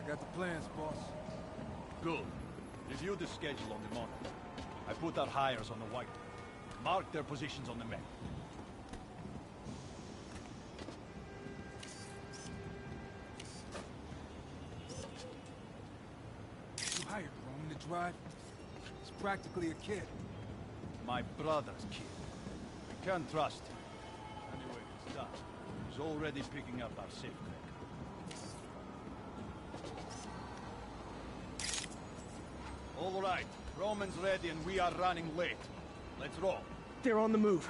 I got the plans, boss. Good. Review the schedule on the monitor. I put our hires on the whiteboard. Mark their positions on the map. You hired Roman to drive? He's practically a kid. My brother's kid. I can't trust him. Anyway, it's done. He's already picking up our safe crack. All right. Roman's ready and we are running late. Let's roll. They're on the move.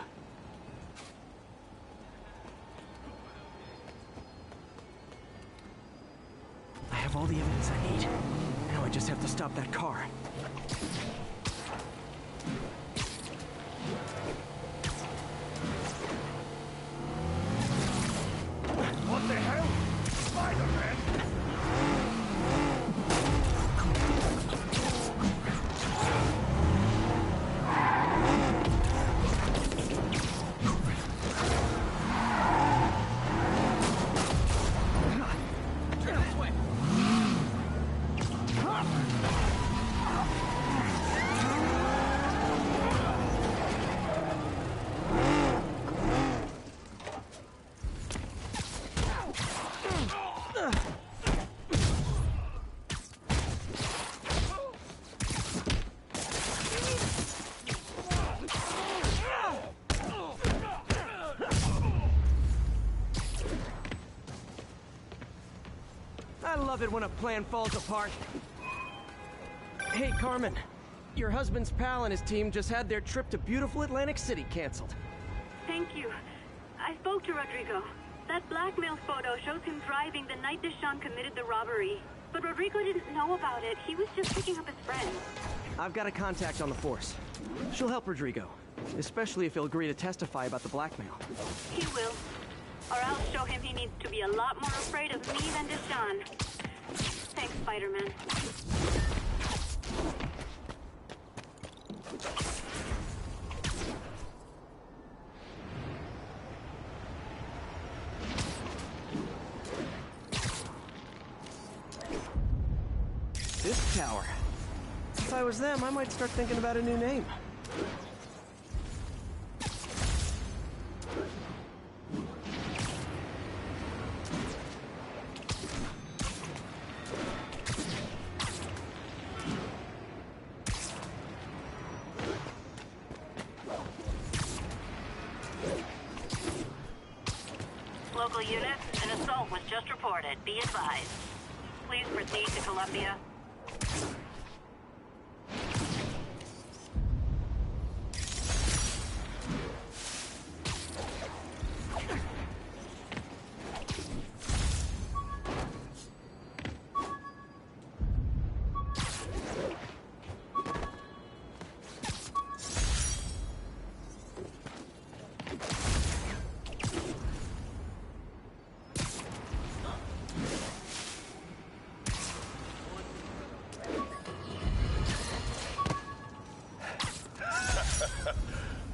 I have all the evidence I need. Now I just have to stop that car. What the hell? Spider-Man! I love it when a plan falls apart. Hey, Carmen. Your husband's pal and his team just had their trip to beautiful Atlantic City canceled. Thank you. I spoke to Rodrigo. That blackmail photo shows him driving the night Deshawn committed the robbery. But Rodrigo didn't know about it. He was just picking up his friend. I've got a contact on the force. She'll help Rodrigo, especially if he'll agree to testify about the blackmail. He will. Or I'll show him he needs to be a lot more afraid of me than Deshawn. Thanks, Spider-Man. This tower. If I was them, I might start thinking about a new name. Local units, an assault was just reported. Be advised. Please proceed to Columbia.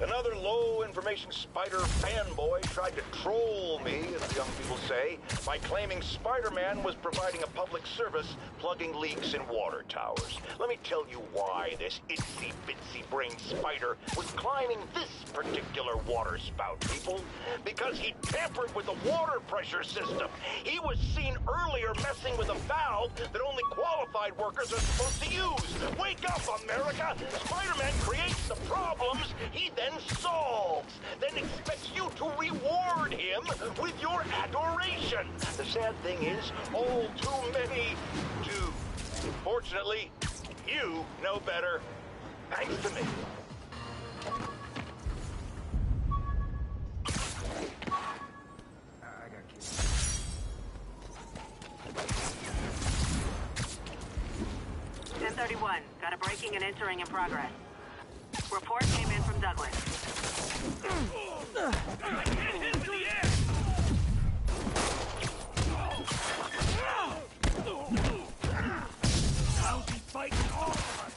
Another low-information Spider fanboy tried to troll me, as the young people say, by claiming Spider-Man was providing a public service plugging leaks in water towers. Let me tell you why this itsy-bitsy-brain spider was climbing this particular water spout, people. Because he tampered with the water pressure system. He was seen earlier messing with a valve that only qualified workers are supposed to use. Wake up, America! Spider-Man creates the problems he then solves, then expects you to reward him with your adoration. The sad thing is, all too many do. Fortunately, you know better, thanks to me. I got killed. 1031. Got a breaking and entering in progress. Report came in from Douglas. Hands in the air! How's he fighting all of us?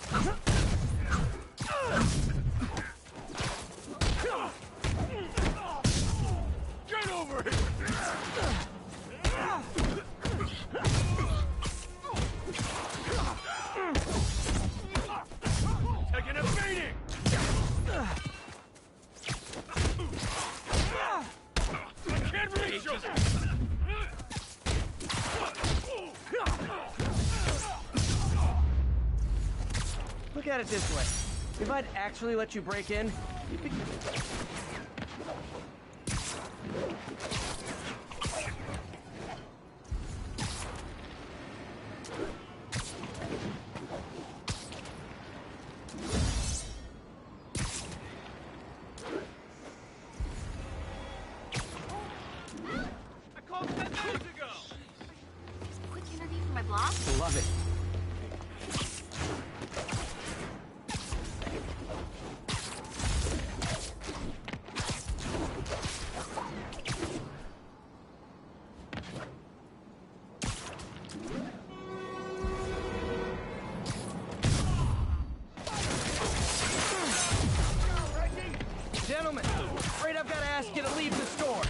Get over here! Look at it this way. If I'd actually let you break in, you'd be... Quick interview for my blog? Love it. Gentlemen, afraid I've got to ask you to leave the store.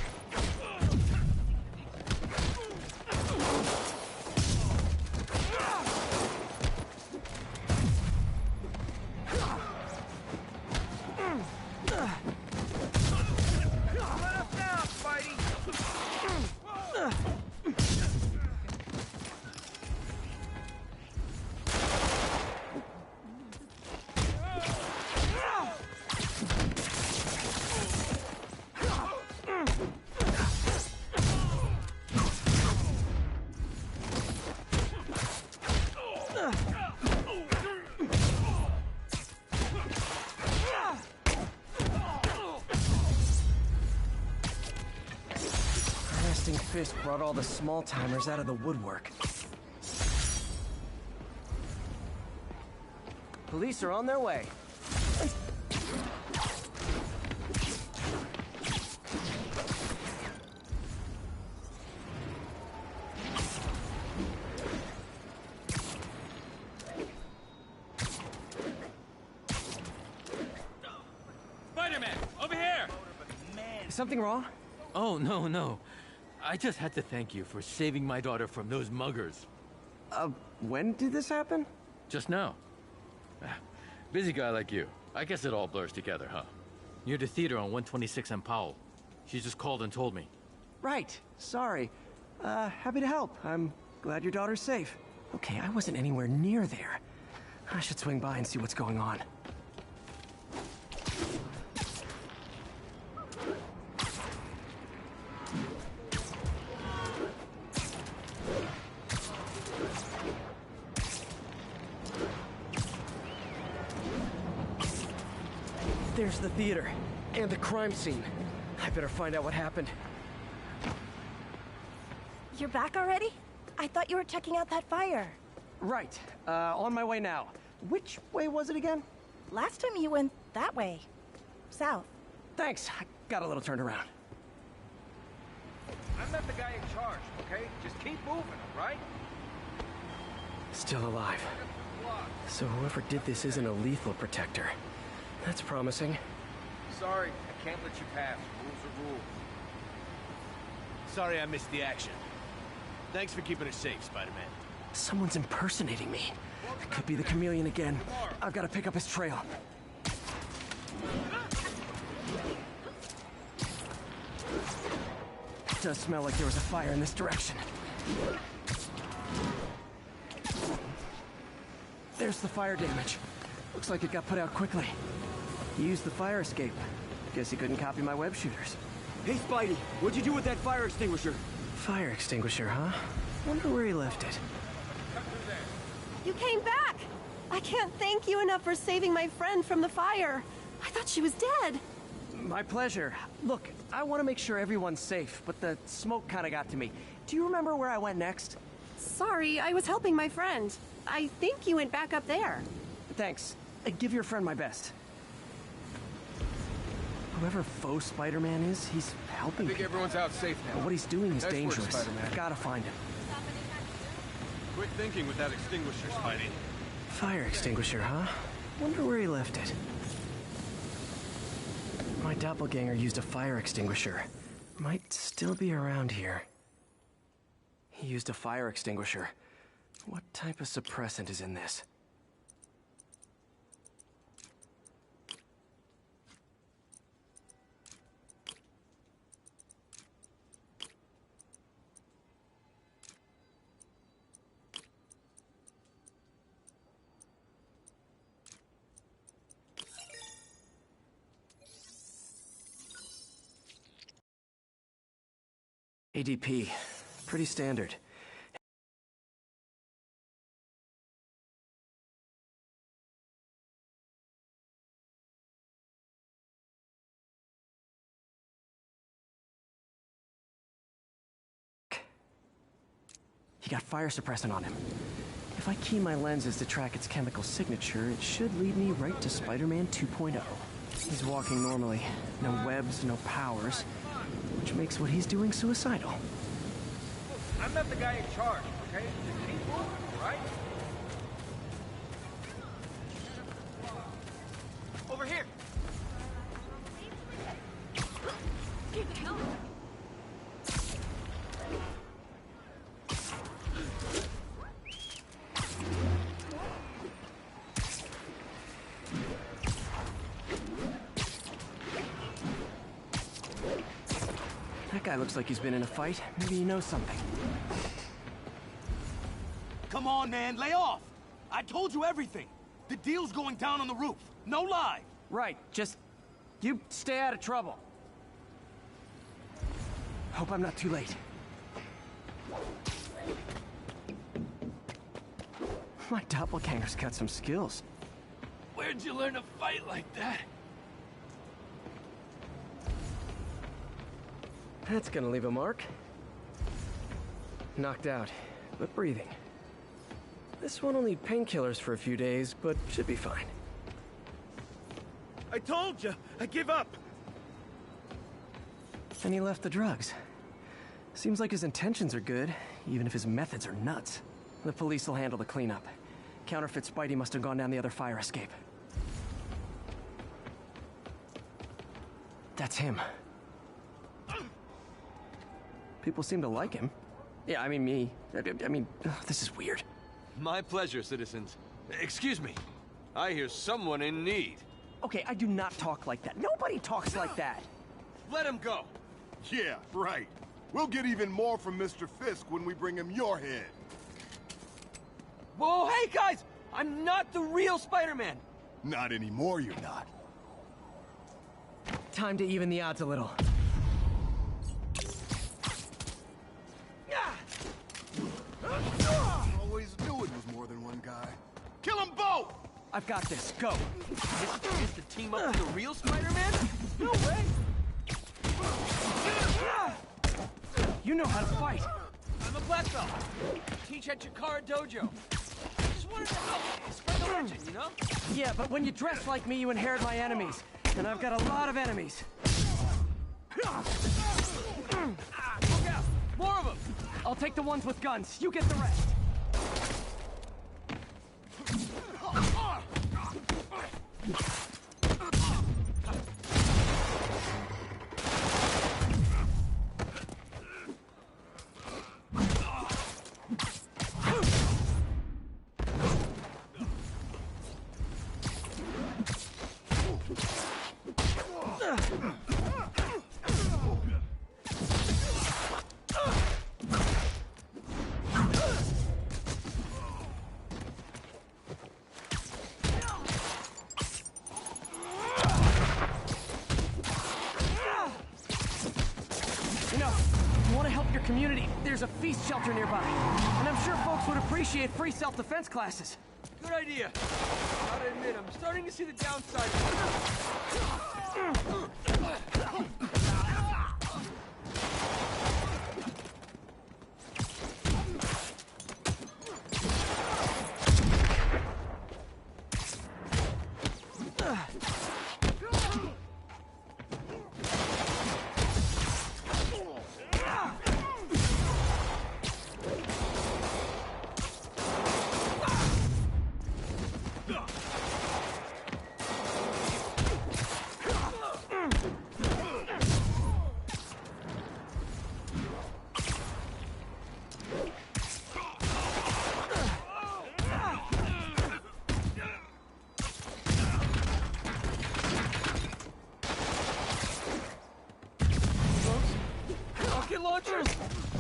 Resting Fist brought all the small-timers out of the woodwork. Police are on their way. Spider-Man, over here! Is something wrong? Oh, no. I just had to thank you for saving my daughter from those muggers. When did this happen? Just now. Busy guy like you. I guess it all blurs together, huh? Near the theater on 126 and Powell. She just called and told me. Right. Sorry. Happy to help. I'm glad your daughter's safe. Okay, I wasn't anywhere near there. I should swing by and see what's going on. There's the theater, and the crime scene. I better find out what happened. You're back already? I thought you were checking out that fire. Right, on my way now. Which way was it again? Last time you went that way. South. Thanks, I got a little turned around. I'm not the guy in charge, okay? Just keep moving, right? Still alive. So whoever did this isn't a lethal protector. That's promising. Sorry, I can't let you pass. Rules are rules. Sorry I missed the action. Thanks for keeping us safe, Spider-Man. Someone's impersonating me. It could be the chameleon again. I've got to pick up his trail. It does smell like there was a fire in this direction. There's the fire damage. Looks like it got put out quickly. He used the fire escape. Guess he couldn't copy my web shooters. Hey, Spidey, what'd you do with that fire extinguisher? Fire extinguisher, huh? Wonder where he left it. You came back! I can't thank you enough for saving my friend from the fire. I thought she was dead. My pleasure. Look, I want to make sure everyone's safe, but the smoke kind of got to me. Do you remember where I went next? Sorry, I was helping my friend. I think you went back up there. Thanks. Give your friend my best. Whoever faux Spider-Man is, he's helping I think people. everyone's out safe now. What he's doing is Nice work, dangerous. Spider-Man. I've got to find him. Quick thinking with that extinguisher, Spidey. Fire extinguisher, huh? Wonder where he left it. My doppelganger used a fire extinguisher. Might still be around here. He used a fire extinguisher. What type of suppressant is in this? ADP. Pretty standard. He got fire suppressant on him. If I key my lenses to track its chemical signature, it should lead me right to Spider-Man 2.0. He's walking normally. No webs, no powers. Which makes what he's doing suicidal. I'm not the guy in charge, okay? Just keep moving, right? Over here! Get the hell? That guy looks like he's been in a fight. Maybe he knows something. Come on, man, lay off! I told you everything. The deal's going down on the roof. No lie. Right, just... you stay out of trouble. Hope I'm not too late. My doppelganger's got some skills. Where'd you learn to fight like that? That's gonna leave a mark. Knocked out, but breathing. This one will need painkillers for a few days, but should be fine. I told you, I give up. And he left the drugs. Seems like his intentions are good, even if his methods are nuts. The police will handle the cleanup. Counterfeit Spidey must have gone down the other fire escape. That's him. People seem to like him. Yeah, I mean me. I mean, this is weird. My pleasure, citizens. Excuse me. I hear someone in need. Okay, I do not talk like that. Nobody talks like that. Let him go. Yeah, right. We'll get even more from Mr. Fisk when we bring him your head. Whoa, hey guys! I'm not the real Spider-Man! Not anymore, you're not. Time to even the odds a little. Always knew it was more than one guy. Kill them both! I've got this. Go. Is the team up to the real Spider-Man? No way! You know how to fight. I'm a black belt. Teach at Chikara Dojo. Just wanted to help. Spread the legend, you know? Yeah, but when you dress like me, you inherit my enemies. And I've got a lot of enemies. Look out! More of them! I'll take the ones with guns. You get the rest. Community, there's a feast shelter nearby. And I'm sure folks would appreciate free self-defense classes. Good idea. Gotta admit, I'm starting to see the downside. Launchers?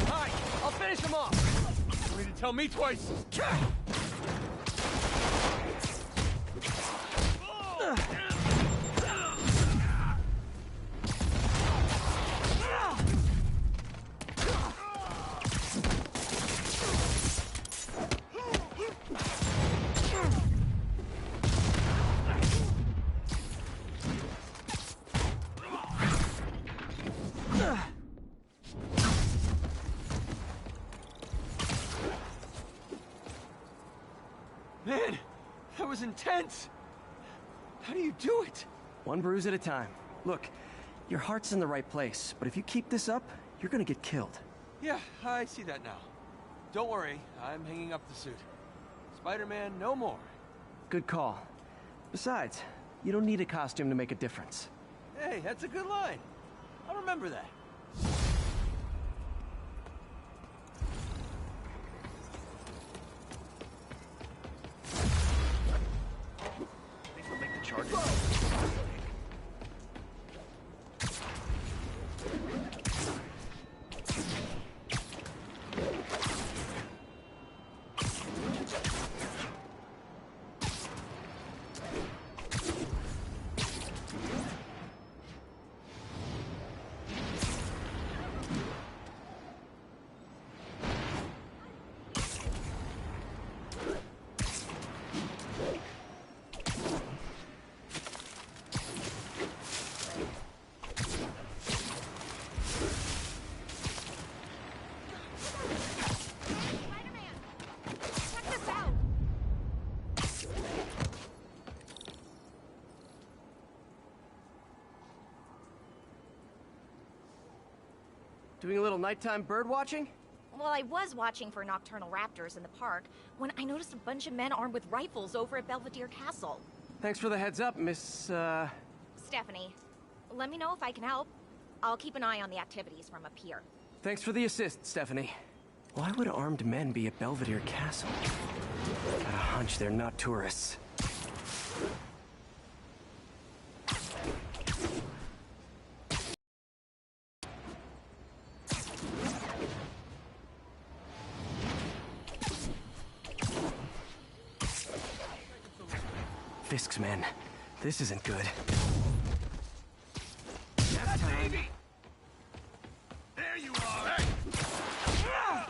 Alright, I'll finish them off. You need to tell me twice. Man, that was intense! How do you do it? One bruise at a time. Look, your heart's in the right place, but if you keep this up, you're gonna get killed. Yeah, I see that now. Don't worry, I'm hanging up the suit. Spider-Man no more. Good call. Besides, you don't need a costume to make a difference. Hey, that's a good line. I'll remember that. These will make the charges. Doing a little nighttime bird watching? Well, I was watching for nocturnal raptors in the park when I noticed a bunch of men armed with rifles over at Belvedere Castle. Thanks for the heads up, Miss, Stephanie, let me know if I can help. I'll keep an eye on the activities from up here. Thanks for the assist, Stephanie. Why would armed men be at Belvedere Castle? Got a hunch they're not tourists. Fisk's men. This isn't good. Yes, baby! There you are! Hey.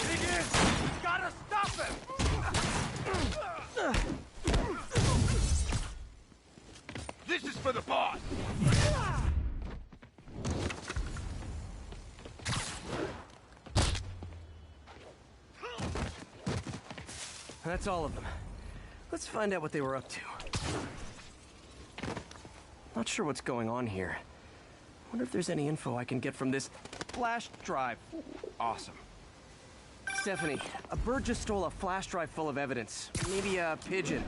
Dig in! Gotta stop him! This is for the boss! That's all of them. Let's find out what they were up to. Not sure what's going on here. Wonder if there's any info I can get from this flash drive. Awesome. Stephanie, a bird just stole a flash drive full of evidence. Maybe a pigeon.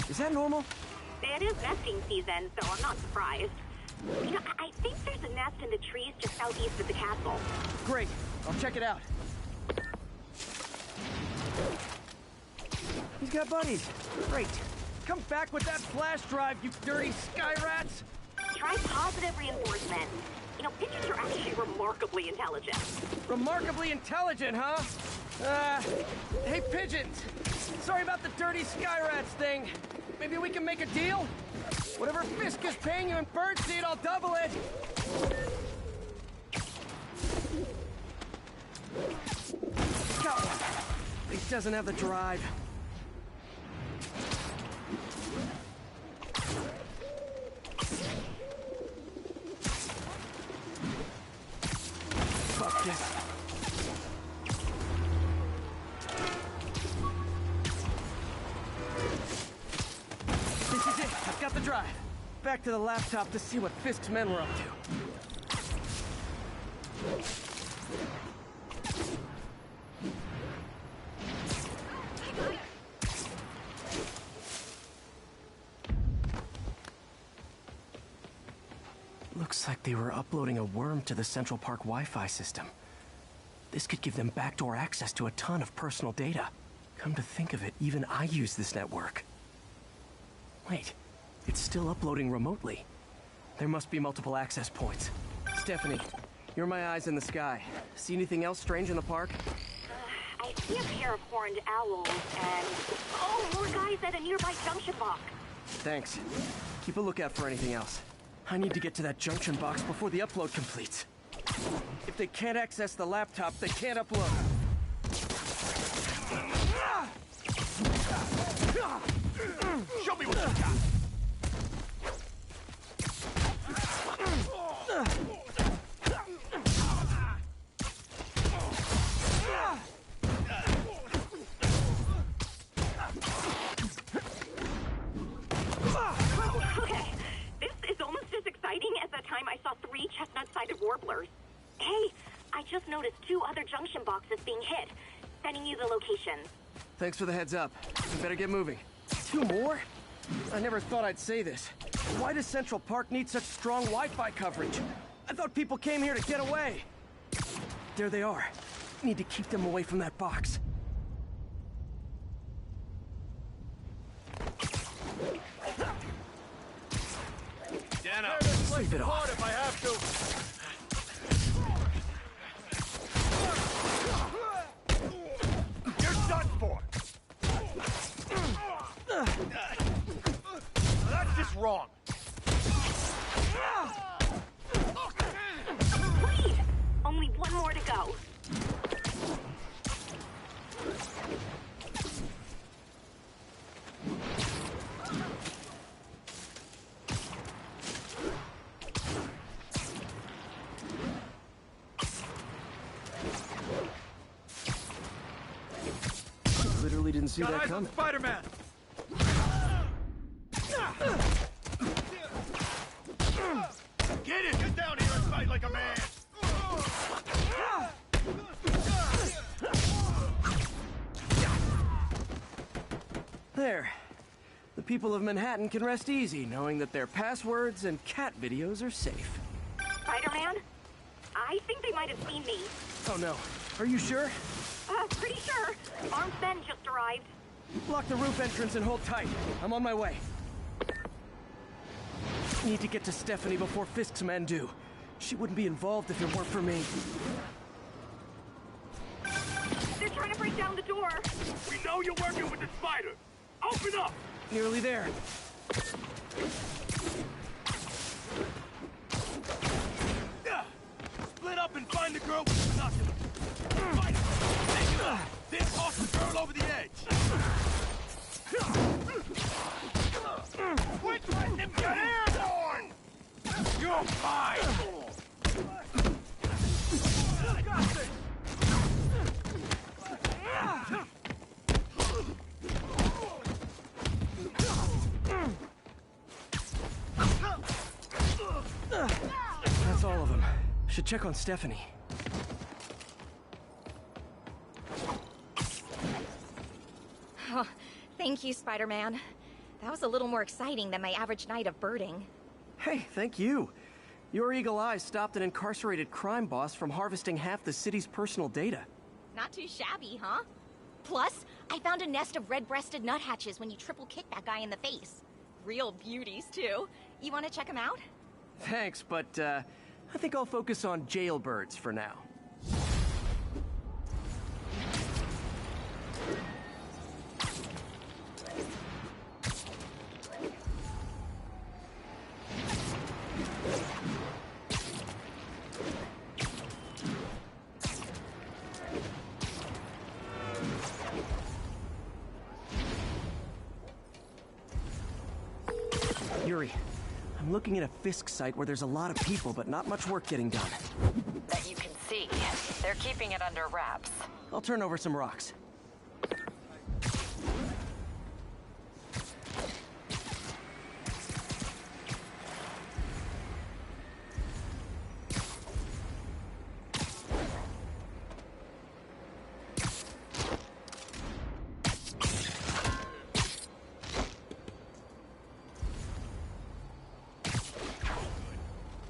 Is that normal? It is nesting season, so I'm not surprised. You know, I think there's a nest in the trees just southeast of the castle. Great. I'll check it out. He's got buddies. Great. Come back with that flash drive, you dirty sky rats! Try positive reinforcement. You know, pigeons are actually remarkably intelligent. Remarkably intelligent, huh? Hey, pigeons! Sorry about the dirty sky rats thing. Maybe we can make a deal? Whatever Fisk is paying you in birdseed, I'll double it! Got one. He doesn't have the drive. Fuck this. This is it. I've got the drive. Back to the laptop to see what Fisk's men were up to. Looks like they were uploading a worm to the Central Park Wi-Fi system. This could give them backdoor access to a ton of personal data. Come to think of it, even I use this network. Wait, it's still uploading remotely. There must be multiple access points. Stephanie, you're my eyes in the sky. See anything else strange in the park? I see a pair of horned owls and... oh, more guys at a nearby junction box. Thanks. Keep a lookout for anything else. I need to get to that junction box before the upload completes. If they can't access the laptop, they can't upload. Show me what you got! noticed 2 other junction boxes being hit. Sending you the locations. Thanks for the heads up. We better get moving. 2 more? I never thought I'd say this. Why does Central Park need such strong Wi-Fi coverage? I thought people came here to get away. There they are. Need to keep them away from that box. Dana, sleep it off. If I have to. You're done for. That's just wrong. Please! Only 1 more to go. Literally didn't see that coming. Spider-Man! Get it! Get down here and fight like a man! There. The people of Manhattan can rest easy knowing that their passwords and cat videos are safe. Spider-Man? I think they might have seen me. Oh no. Are you sure? Pretty sure. Armed men just arrived. Block the roof entrance and hold tight. I'm on my way. Need to get to Stephanie before Fisk's men do. She wouldn't be involved if it weren't for me. They're trying to break down the door. We know you're working with the spider. Open up! Nearly there. Split up and find the girl with nothing. Fight it. Take it up. Then toss the girl over the edge. Quit letting him get airborne! You're fine! I got this! That's all of them. Should check on Stephanie. Oh, thank you, Spider-Man. That was a little more exciting than my average night of birding. Hey, thank you. Your eagle eye stopped an incarcerated crime boss from harvesting half the city's personal data. Not too shabby, huh? Plus, I found a nest of red-breasted nuthatches when you triple-kicked that guy in the face. Real beauties, too. You want to check them out? Thanks, but I think I'll focus on jailbirds for now. Yuri, I'm looking at a Fisk site where there's a lot of people, but not much work getting done. That you can see. They're keeping it under wraps. I'll turn over some rocks.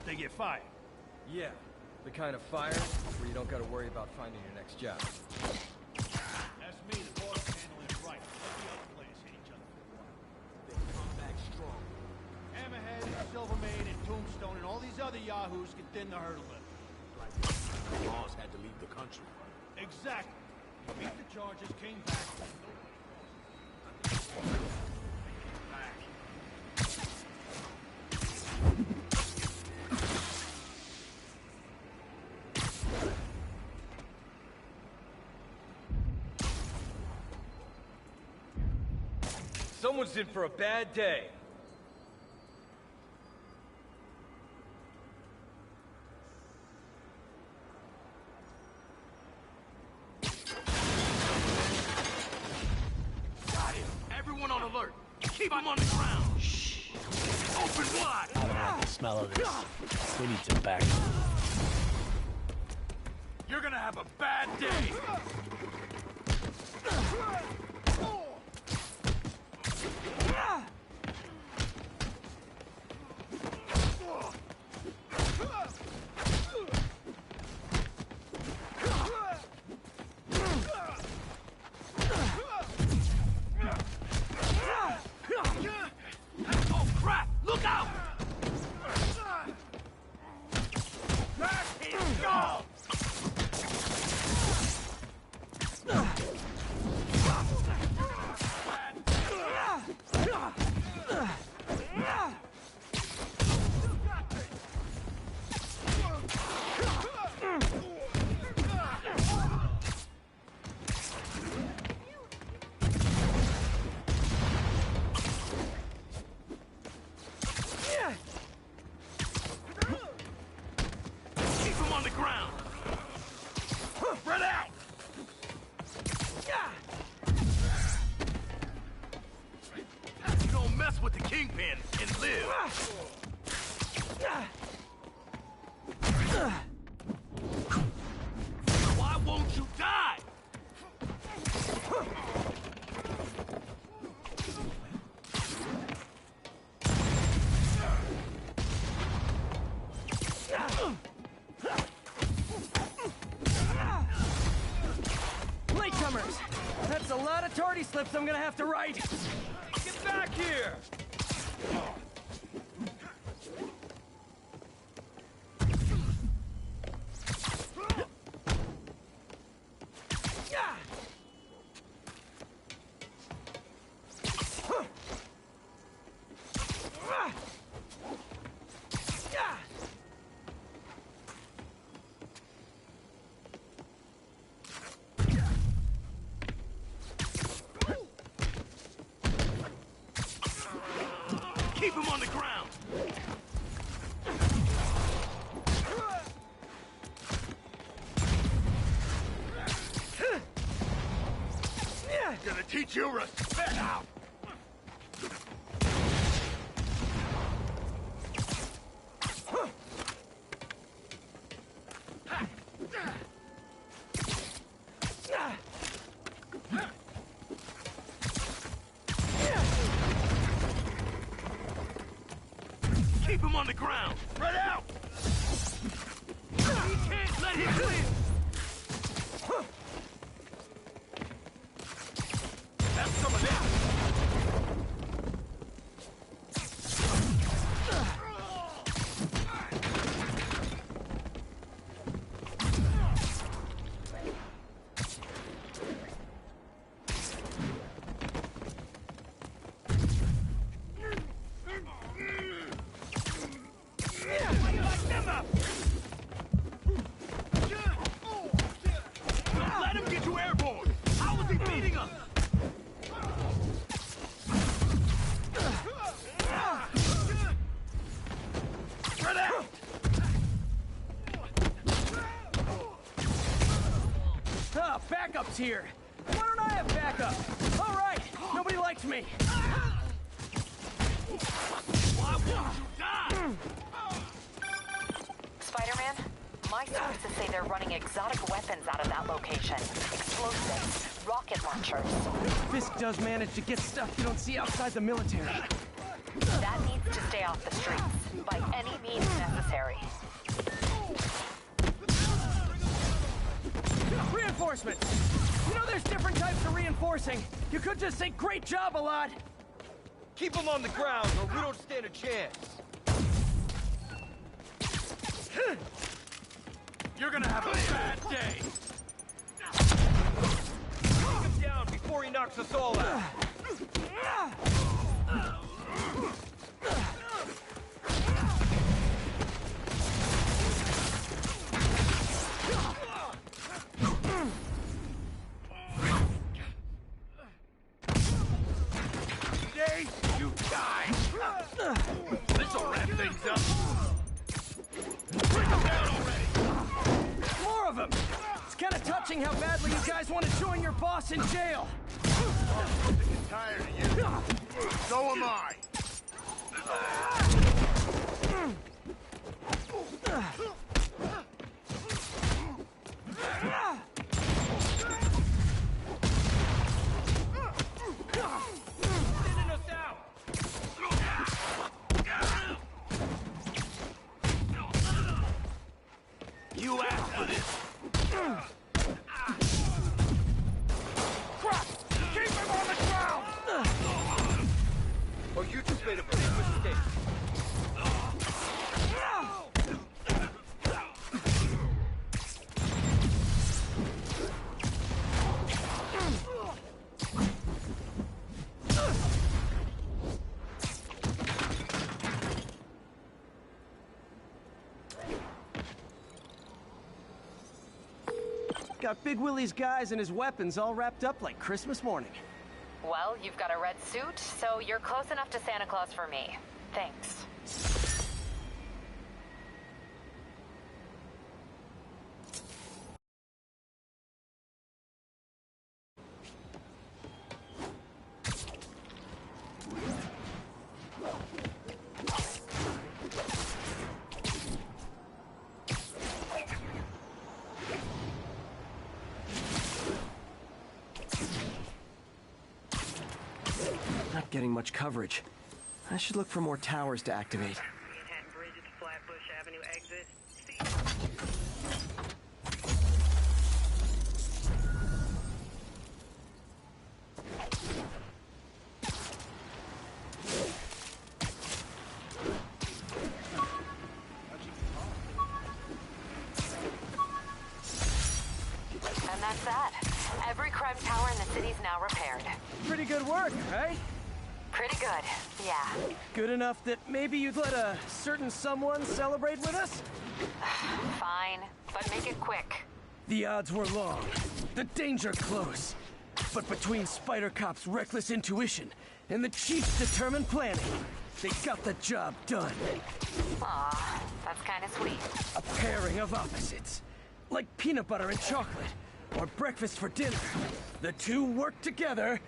They get fired. Yeah, the kind of fire where you don't gotta worry about finding your next job. That's me, the boss handling it right. Let the other players hit each other for a while. They come back strong. Hammerhead and Silvermane and Tombstone and all these other yahoos get thin the herd a little. Like the boss had to leave the country. Exactly. He beat the charges, came back. Someone's in for a bad day. Got him. Everyone on alert. Keep him on the ground. Shh. Open wide. I don't like the smell of this. We need some backup. You're gonna have a bad day! Oh crap! Look out! Go! Keep him on the ground! Spread out! You don't mess with the Kingpin and live! Why won't you die? Latecomers! That's a lot of tardy slips I'm gonna have to write! Get back here! Keep him on the ground! Gonna teach you respect now! Keep him on the ground! Spread out! We can't let him win! That's some of this! Don't let him get you airborne! How is he beating us? Spread out! Ah, backup's here! Why don't I have backup? Alright, nobody likes me! Why won't you die? Spider-Man, my sources say they're running exotic weapons out of that location. Explosives, rocket launchers. Fisk does manage to get stuff you don't see outside the military. That needs to stay off the streets, by any means necessary. Reinforcements! You know there's different types of reinforcing. You could just say, great job a lot. Keep him on the ground, or we don't stand a chance. You're gonna have a bad day! Take him down before he knocks us all out. Today, you die! This'll wrap things up! Bring them down already! More of them! It's kind of touching how badly you guys want to join your boss in jail. I'm tired of you. So am I. made a big mistake. Got Big Willie's guys and his weapons all wrapped up like Christmas morning. Well, you've got a red suit, so you're close enough to Santa Claus for me. Thanks. Not getting much coverage. I should look for more towers to activate. Manhattan Bridge at the Flatbush Avenue exit. And that's that. Every crime tower in the city's now repaired. Pretty good work, right? Pretty good, yeah. Good enough that maybe you'd let a certain someone celebrate with us? Fine, but make it quick. The odds were long, the danger close. But between Spider Cop's reckless intuition and the Chief's determined planning, they got the job done. Aw, that's kind of sweet. A pairing of opposites. Like peanut butter and chocolate, or breakfast for dinner. The two work together.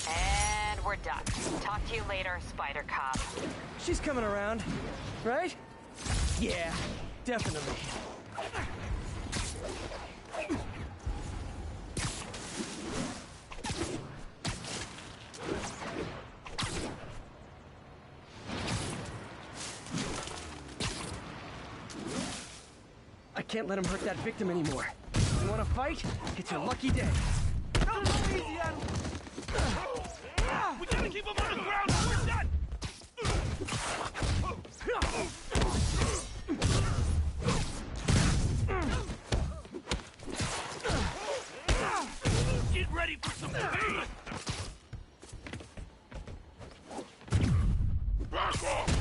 And we're done. Talk to you later, Spider Cop. She's coming around, right? Yeah, definitely. I can't let him hurt that victim anymore. You wanna fight? It's your lucky day. No, go easy on him. We gotta keep him on the ground. We're done. Get ready for some pain. Back off.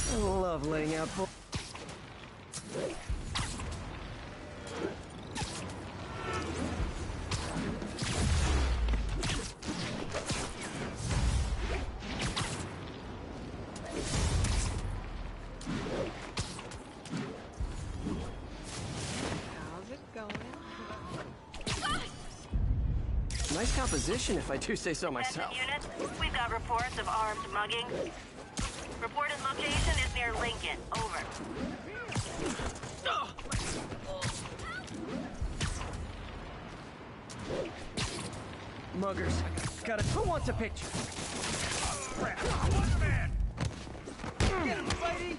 I love laying out bull. How's it going? Nice composition, if I do say so myself. Unit, we've got reports of armed mugging. Reported location is near Lincoln. Over. Muggers. Got it. Who wants a picture? Crap. One man. Get him, Spidey.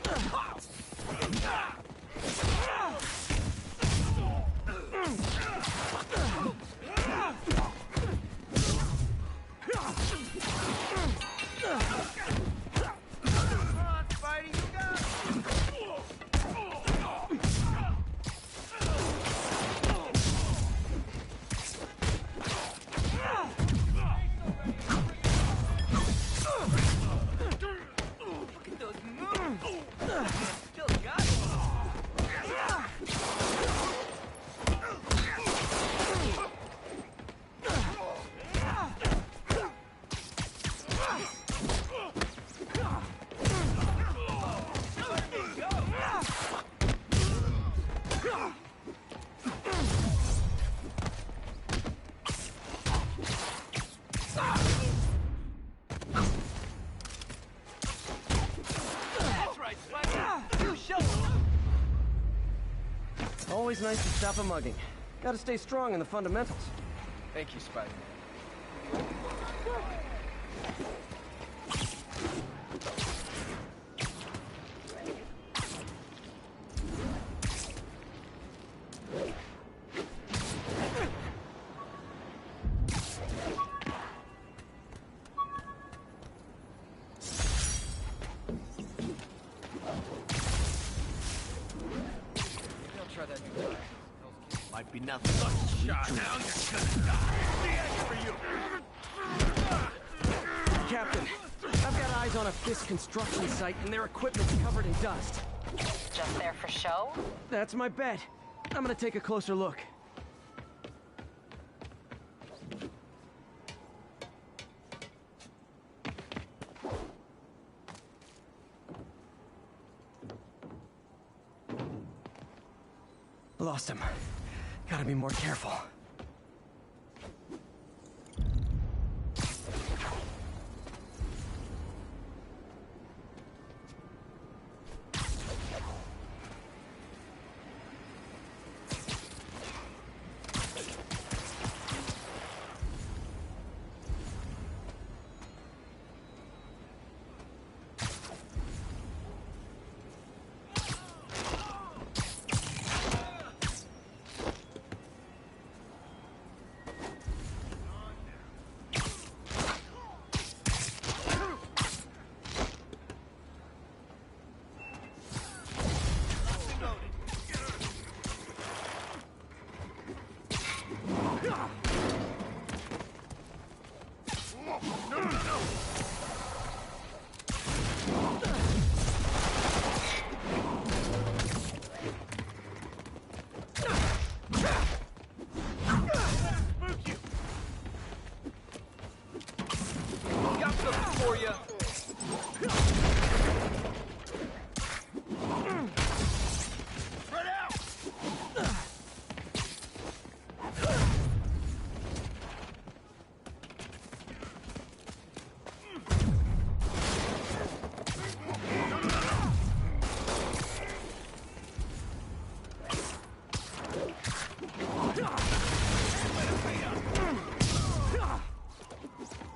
Always nice to stop a mugging. Gotta stay strong in the fundamentals. Thank you, Spider-Man. Might be nothing but a shot. Now you're gonna die. For you. Captain, I've got eyes on a Fisk construction site and their equipment's covered in dust. Just there for show? That's my bet. I'm gonna take a closer look. Lost him. Gotta be more careful.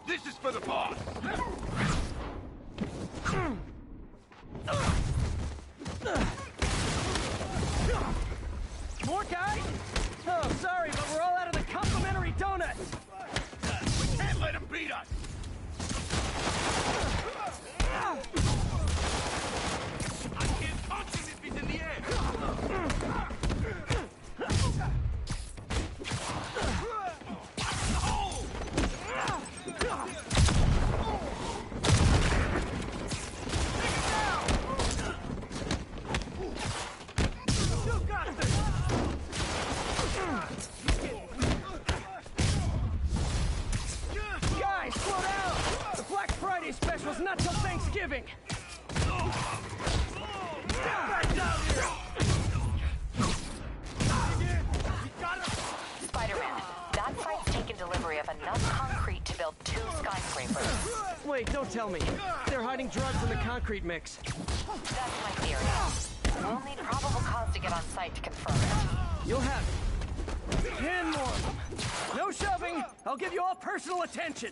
This is for the boss! More guys? Oh, sorry, but we're all out of the complimentary donuts! We can't let him beat us! I can't touch him if he's in the air! Guys, slow down! The Black Friday special's not till Thanksgiving! Spider-Man, that site's taken delivery of enough concrete to build 2 skyscrapers. Wait, don't tell me. They're hiding drugs in the concrete mix. That's my theory. We'll need probable cause to get on site to confirm it. You'll have it. 10 more of them. No shoving. I'll give you all personal attention.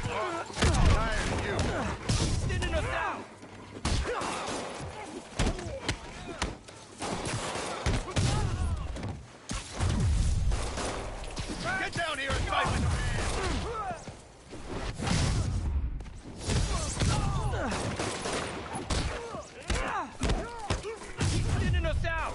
Tired of you. Thinning us down. Get down here and fight with him! He's thinning us out!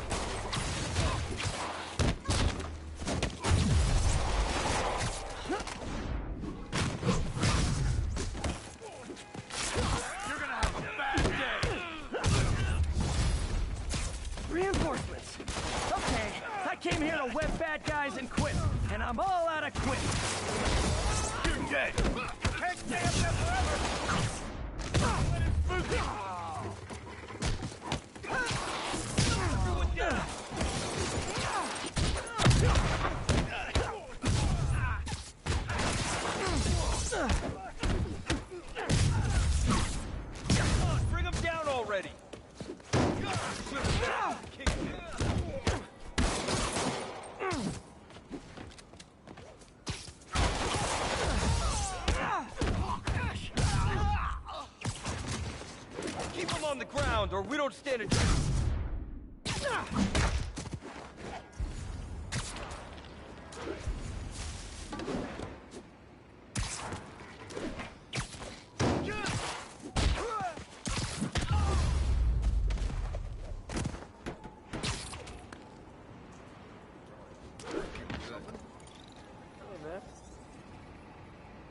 You're gonna have a bad day! Reinforcements. Okay, I came here to web bad guys and quit, and I'm all out of quit. You're dead! Can't stay up there forever! Everyone down! Come on, bring him down already! on the ground, or we don't stand a chance.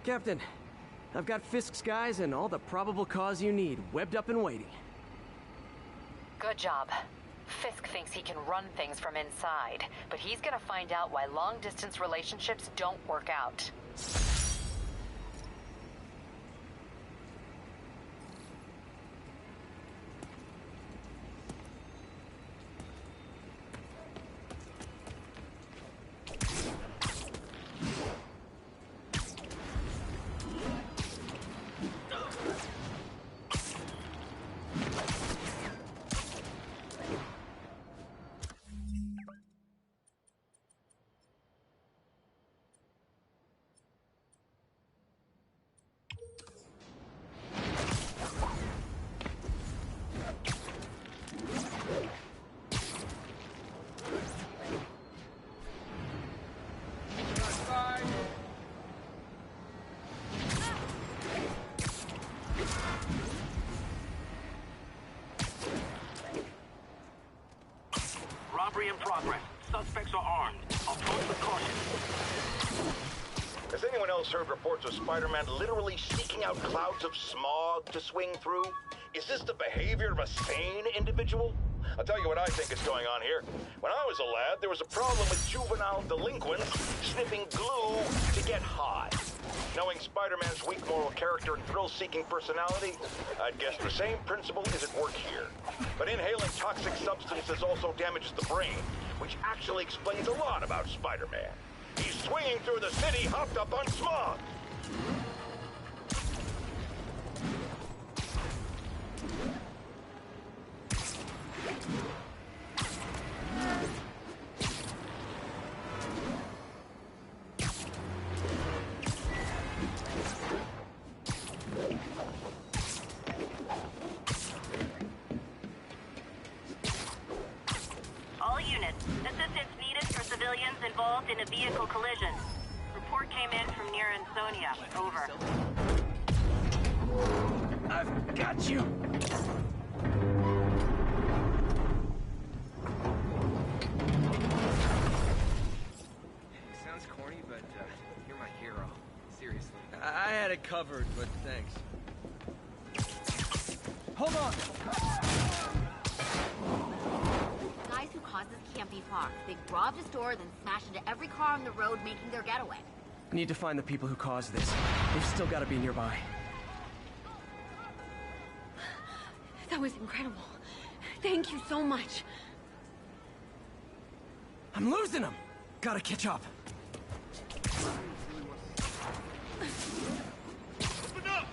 Captain, I've got Fisk's guys and all the probable cause you need, webbed up and waiting. Good job. Fisk thinks he can run things from inside, but he's gonna find out why long-distance relationships don't work out. Robbery in progress. Suspects are armed. Approach with caution. Has anyone else heard reports of Spider-Man literally seeking out clouds of smog to swing through? Is this the behavior of a sane individual? I'll tell you what I think is going on here. When I was a lad, there was a problem with juvenile delinquents sniffing glue to get high. Knowing Spider-Man's weak moral character and thrill-seeking personality, I'd guess the same principle is at work here. But inhaling toxic substances also damages the brain, which actually explains a lot about Spider-Man. He's swinging through the city hopped up on smog. All units, assistance needed for civilians involved in a vehicle collision. Report came in from near Ansonia. Over. I've got you! Sounds corny, but you're my hero. Seriously. I had it covered, but thanks. Hold on! The guys who caused this can't be far. They robbed a store, then smashed into every car on the road, making their getaway. Need to find the people who caused this. They've still got to be nearby. That was incredible. Thank you so much. I'm losing them! Gotta catch up. Open up!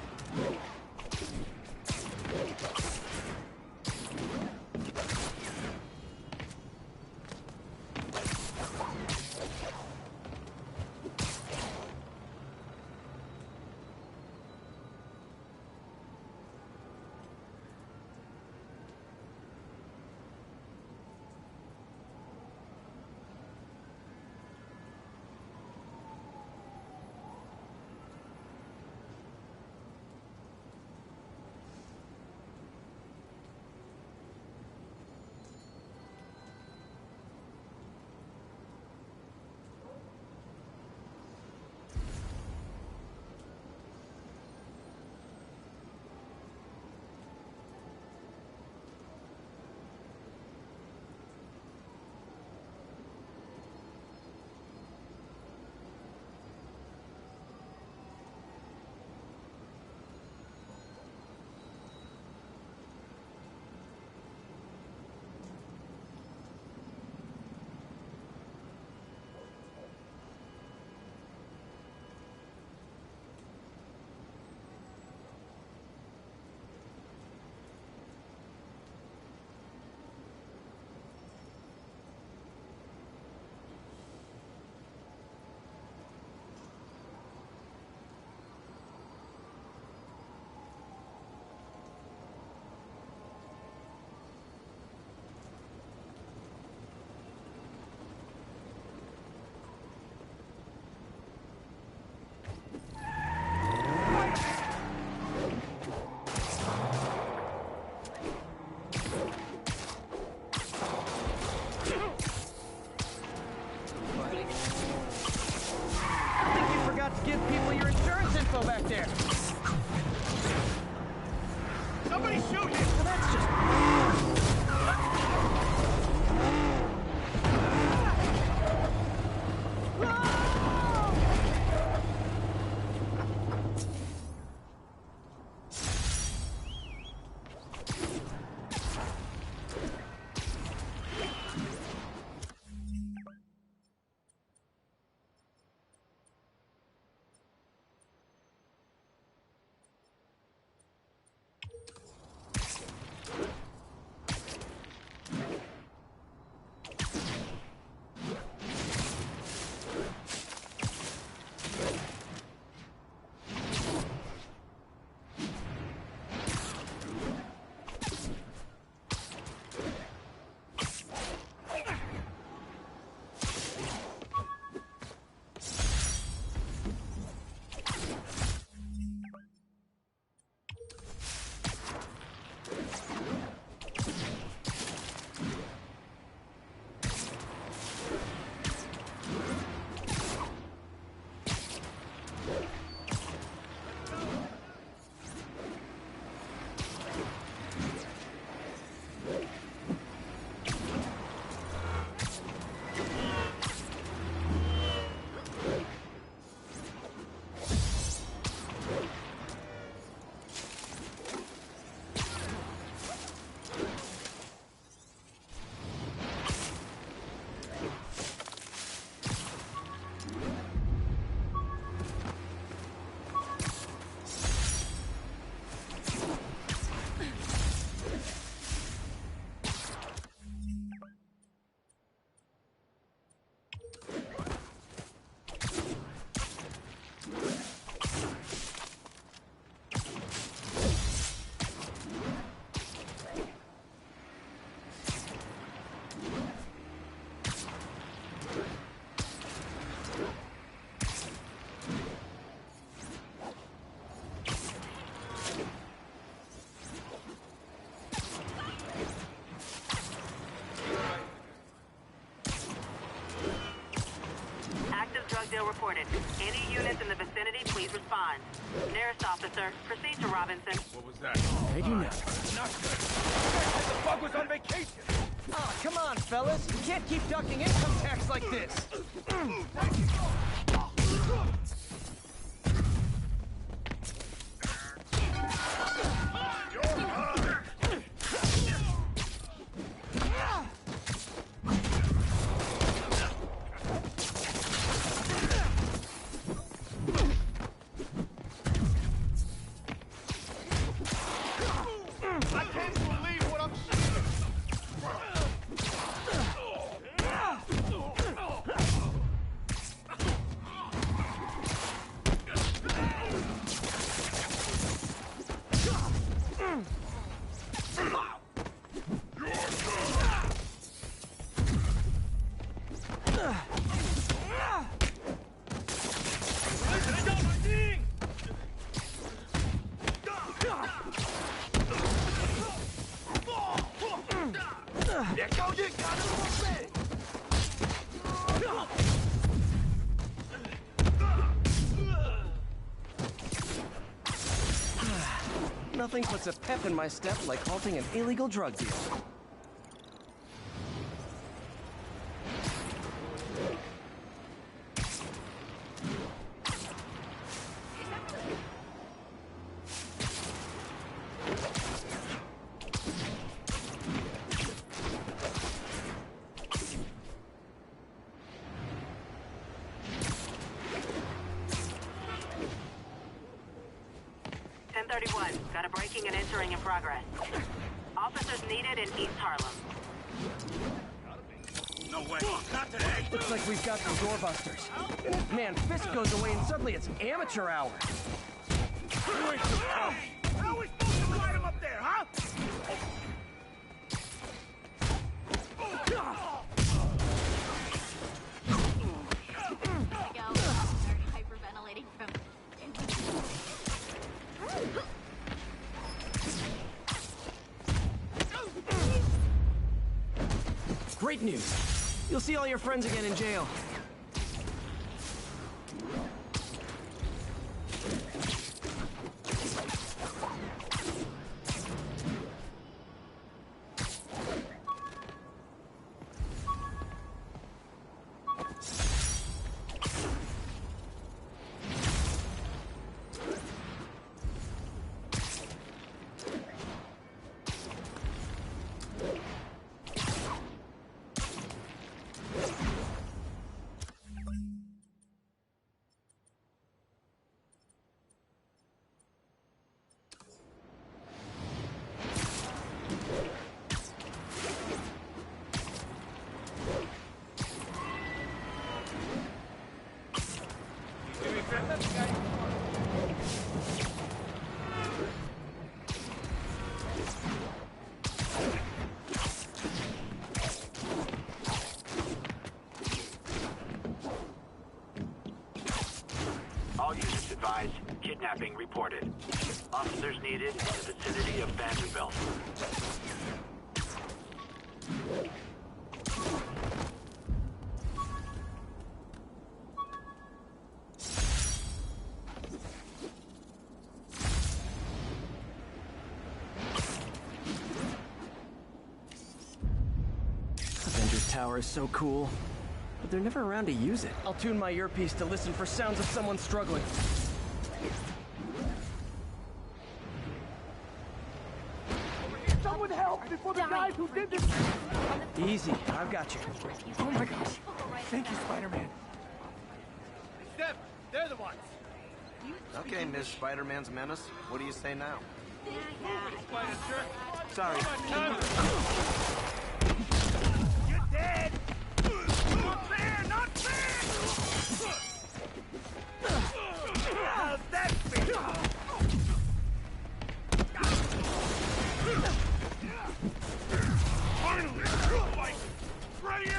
shoot him! That's just... Drug deal reported. Any units in the vicinity, please respond. Nearest officer, proceed to Robinson. What was that? I do not. Not good. The bug was on vacation. Ah, come on, fellas. You can't keep ducking income tax like this. Nothing puts a pep in my step like halting an illegal drug deal. Got a breaking and entering in progress. Officers needed in East Harlem. No way. Not today. Looks like we've got some doorbusters. Man, Fisk goes away and suddenly it's amateur hour. How are we supposed to ride him up there, huh? Hyperventilating from... Great news. You'll see all your friends again in jail. wiretapping reported. Officers needed in the vicinity of Vanderbilt. Avengers Tower is so cool, but they're never around to use it. I'll tune my earpiece to listen for sounds of someone struggling. Someone help before the guys who did this! Easy, I've got you. Oh my gosh. Thank you, Spider-Man. Steph, they're the ones. Okay, Miss Spider-Man's menace. What do you say now? Spider jerk. Sorry. You're dead! Not fair! Not fair! How's that feel? Finally! Like, ready it!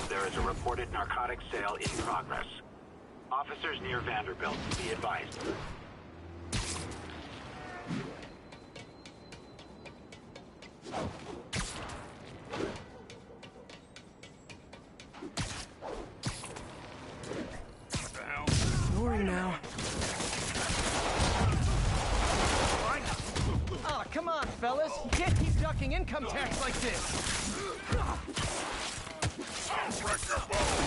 There is a reported narcotics sale in progress. Officers near Vanderbilt, be advised. What the hell? Ignoring now. Oh, come on, fellas. You can't keep ducking income tax like this. I'll break your bones!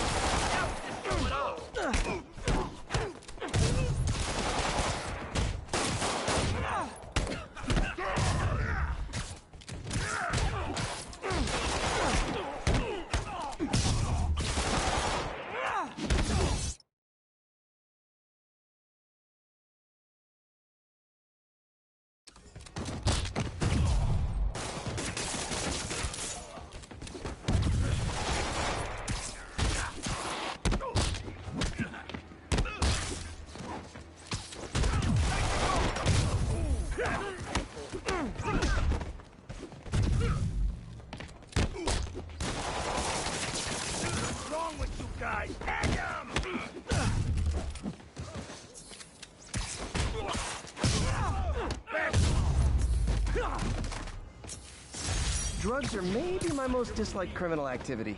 Drugs are maybe my most disliked criminal activity.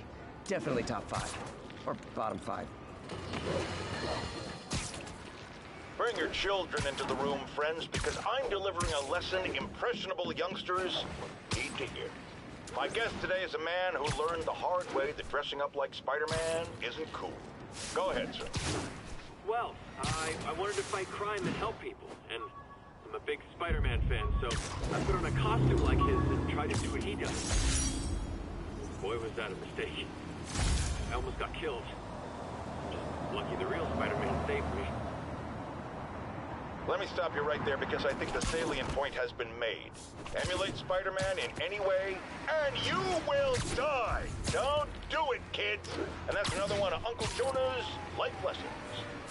Definitely top 5. Or bottom 5. Bring your children into the room, friends, because I'm delivering a lesson impressionable youngsters need to hear. My guest today is a man who learned the hard way that dressing up like Spider-Man isn't cool. Go ahead, sir. Well, I wanted to fight crime and help people, and I'm a big Spider-Man fan, so I put on a costume like his and tried to do what he does. Boy, was that a mistake. I almost got killed. Just lucky the real Spider-Man saved me. Let me stop you right there because I think the salient point has been made. Emulate Spider-Man in any way, and you will die! Don't do it, kids! And that's another one of Uncle Jonah's life lessons.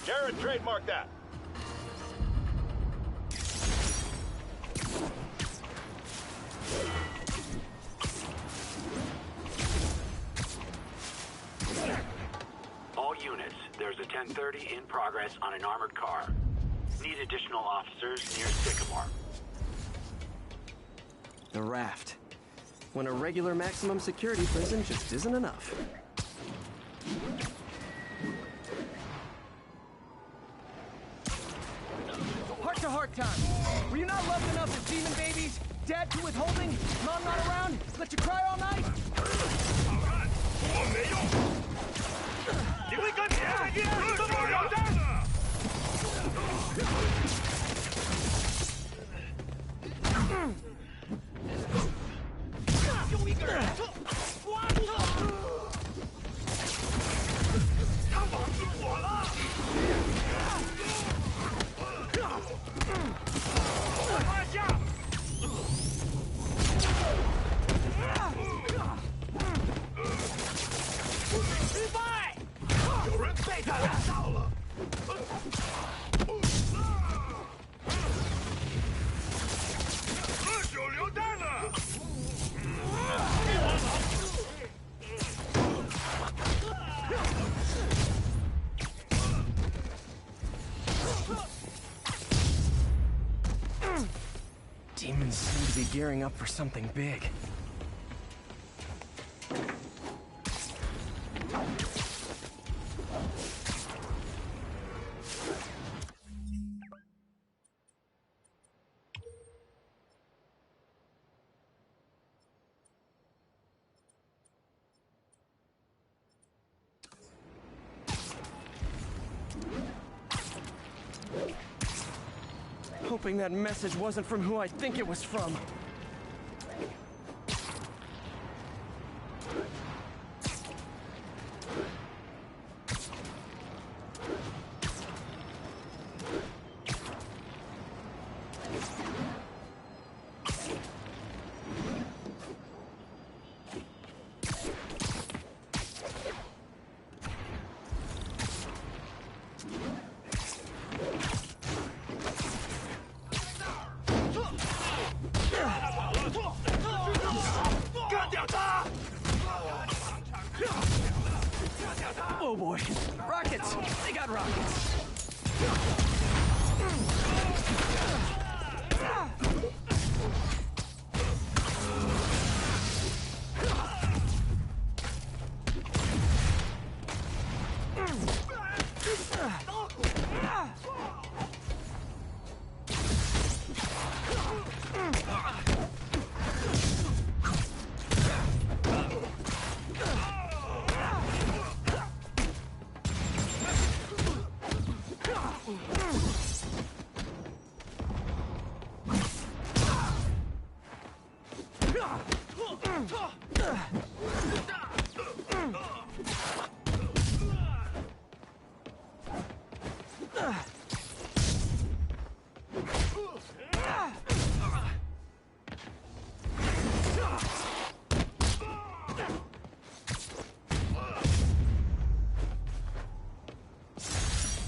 Jared, trademark that. All units, there's a 1030 in progress on an armored car. Need additional officers near Sycamore. The raft. When a regular maximum security prison just isn't enough. Heart-to-heart time. Were you not loved enough as demon babies? Dad too withholding? Mom not around? Let you cry all night? Demons seem to be gearing up for something big. Hoping that message wasn't from who I think it was from. Oh boy. Rockets! They got rockets!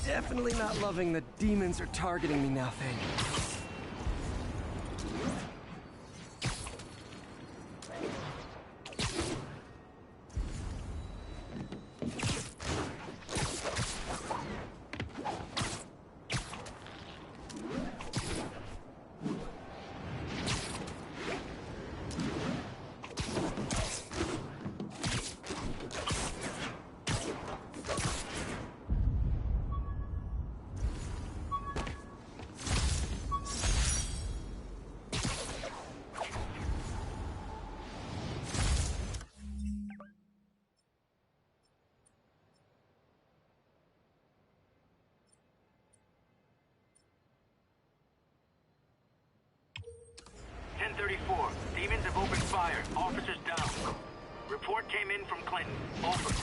Definitely not loving the demons are targeting me now thing. Demons have opened fire. Officers down. Report came in from Clinton. Over.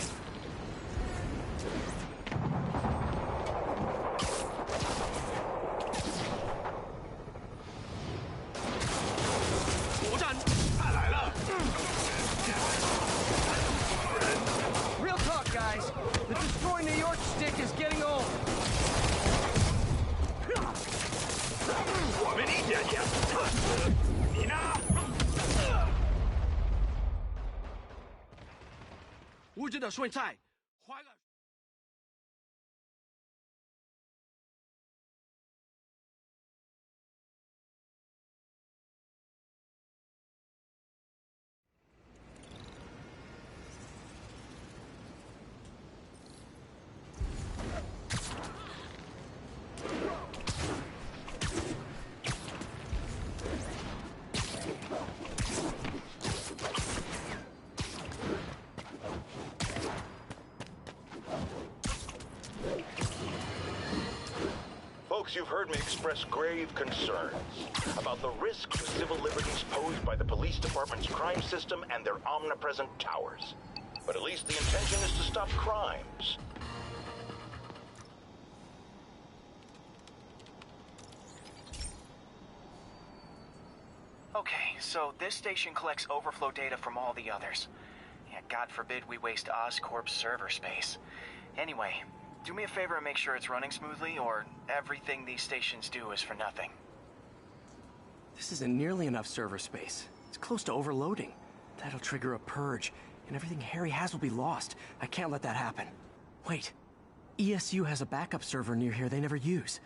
Real talk, guys. The Destroy New York stick is getting old. 我们理解你，你呢？物质的顺菜，花个。you've heard me express grave concerns about the risk to civil liberties posed by the police department's crime system and their omnipresent towers. But at least the intention is to stop crimes. Okay, so this station collects overflow data from all the others. Yeah, God forbid we waste Oscorp's server space. Anyway, do me a favor and make sure it's running smoothly, or everything these stations do is for nothing. This isn't nearly enough server space. It's close to overloading. That'll trigger a purge, and everything Harry has will be lost. I can't let that happen. Wait. ESU has a backup server near here they never use.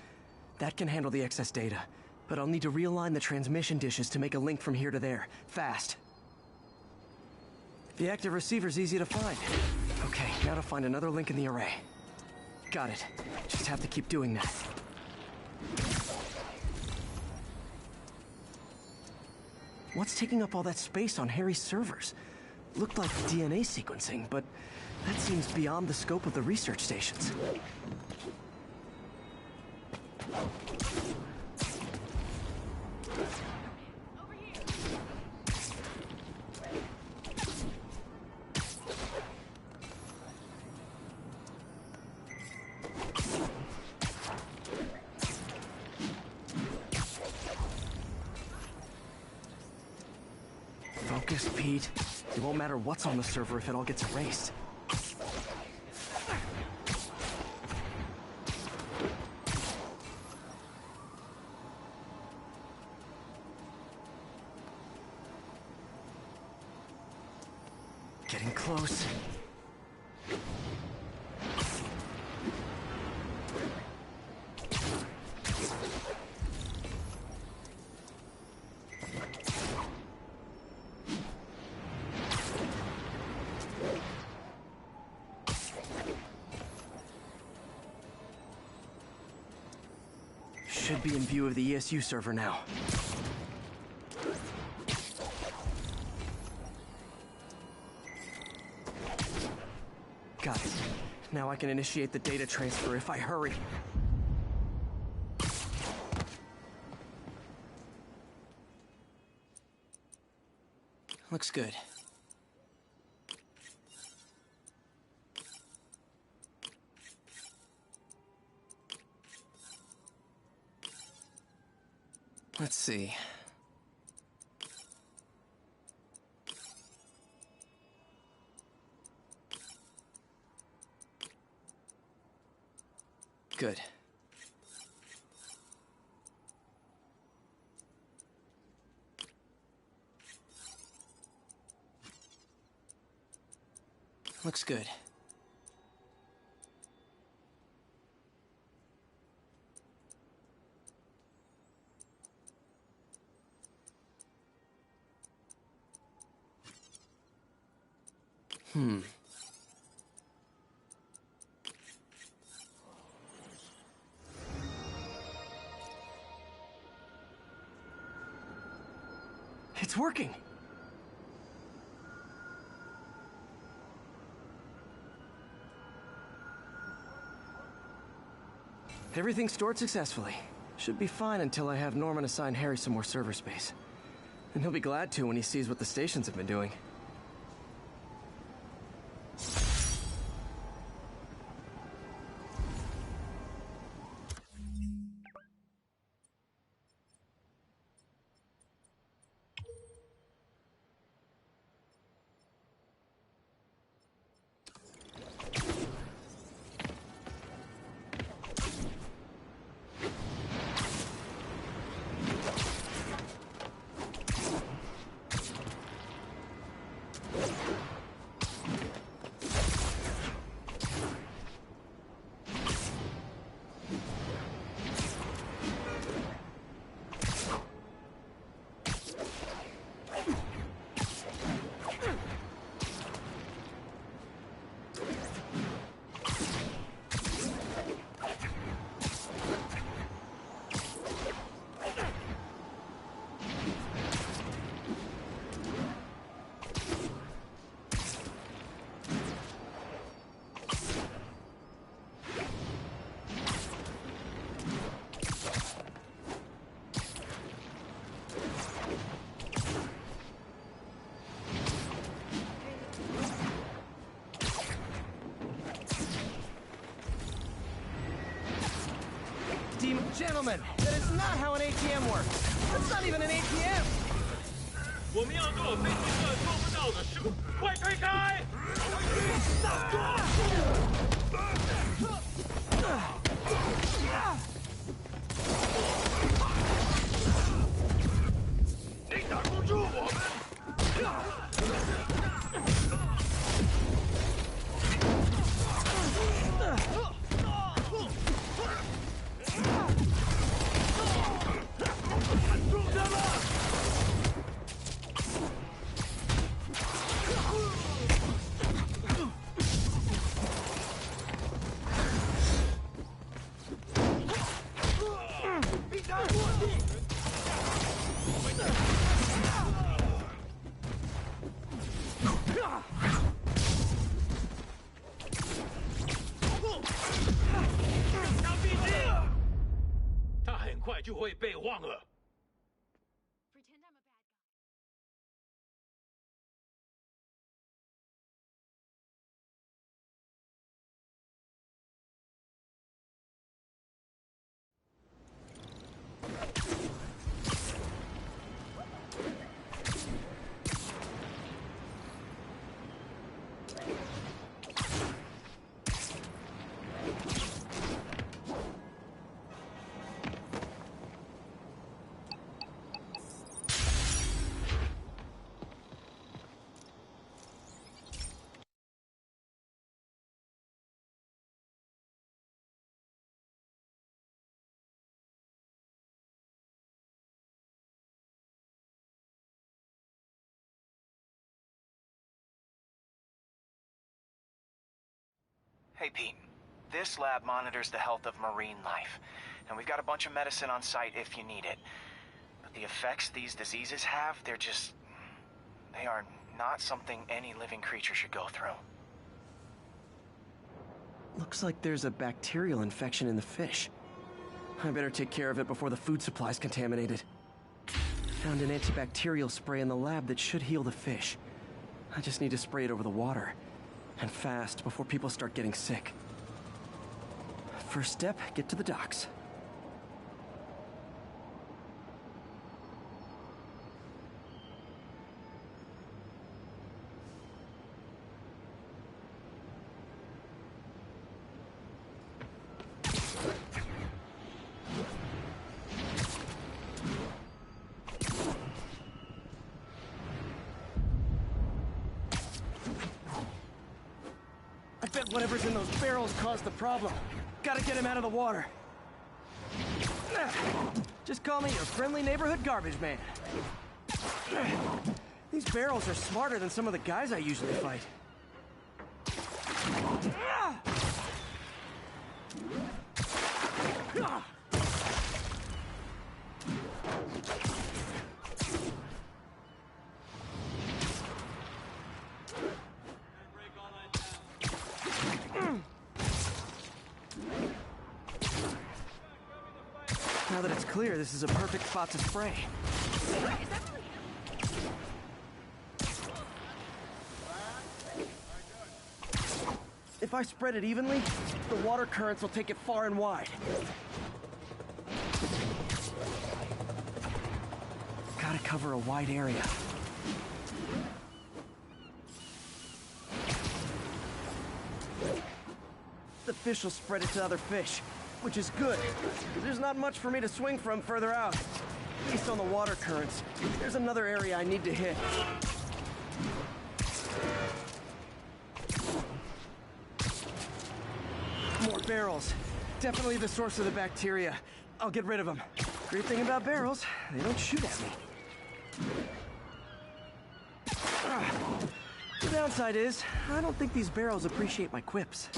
That can handle the excess data, but I'll need to realign the transmission dishes to make a link from here to there, fast. The active receiver's easy to find. Okay, now to find another link in the array. Got it. Just have to keep doing that. What's taking up all that space on Harry's servers? Looked like DNA sequencing, but that seems beyond the scope of the research stations. Focus, Pete. It won't matter what's on the server if it all gets erased. Getting close. Should be in view of the ESU server now. Got it. Now I can initiate the data transfer if I hurry. Looks good. Let's see. Good. Looks good. It's working! Everything stored successfully. Should be fine until I have Norman assign Harry some more server space. And he'll be glad to when he sees what the stations have been doing. gentlemen, that is not how an ATM works. That's not even an ATM. 我们要做飞行社做不到的事，快推开！你挡不住我们！ 他很快就会被忘了。 Hey, Pete. This lab monitors the health of marine life, and we've got a bunch of medicine on site if you need it. But the effects these diseases have, they are not something any living creature should go through. Looks like there's a bacterial infection in the fish. I better take care of it before the food supply's contaminated. Found an antibacterial spray in the lab that should heal the fish. I just need to spray it over the water. And fast, before people start getting sick. First step, get to the docks. I bet whatever's in those barrels caused the problem. Gotta get him out of the water. Just call me your friendly neighborhood garbage man. These barrels are smarter than some of the guys I usually fight. Now that it's clear, this is a perfect spot to spray. If I spread it evenly, the water currents will take it far and wide. Gotta cover a wide area. The fish will spread it to other fish, which is good, because there's not much for me to swing from further out. Based on the water currents, there's another area I need to hit. More barrels. Definitely the source of the bacteria. I'll get rid of them. Great thing about barrels, they don't shoot at me. The downside is, I don't think these barrels appreciate my quips.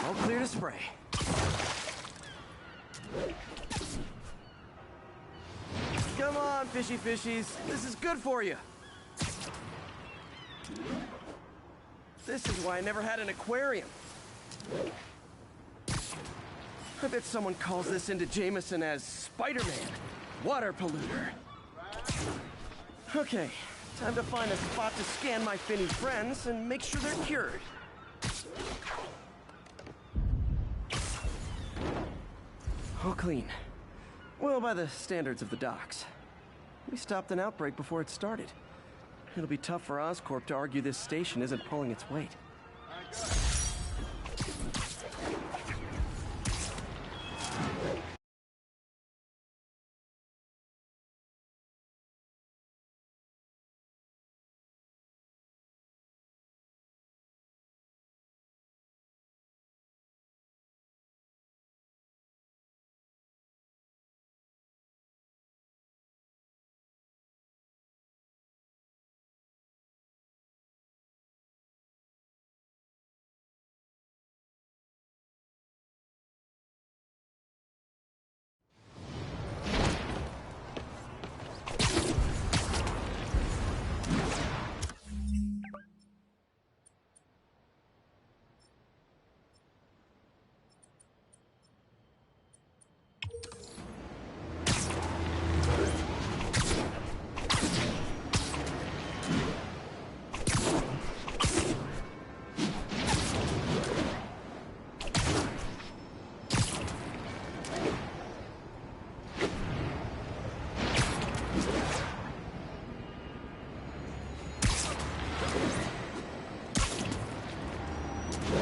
All clear to spray. Come on, fishy fishies. This is good for you. This is why I never had an aquarium. I bet someone calls this into Jameson as Spider-Man, water polluter. Okay, time to find a spot to scan my Finny friends and make sure they're cured. All clean. Well, by the standards of the docks. We stopped an outbreak before it started. It'll be tough for Oscorp to argue this station isn't pulling its weight.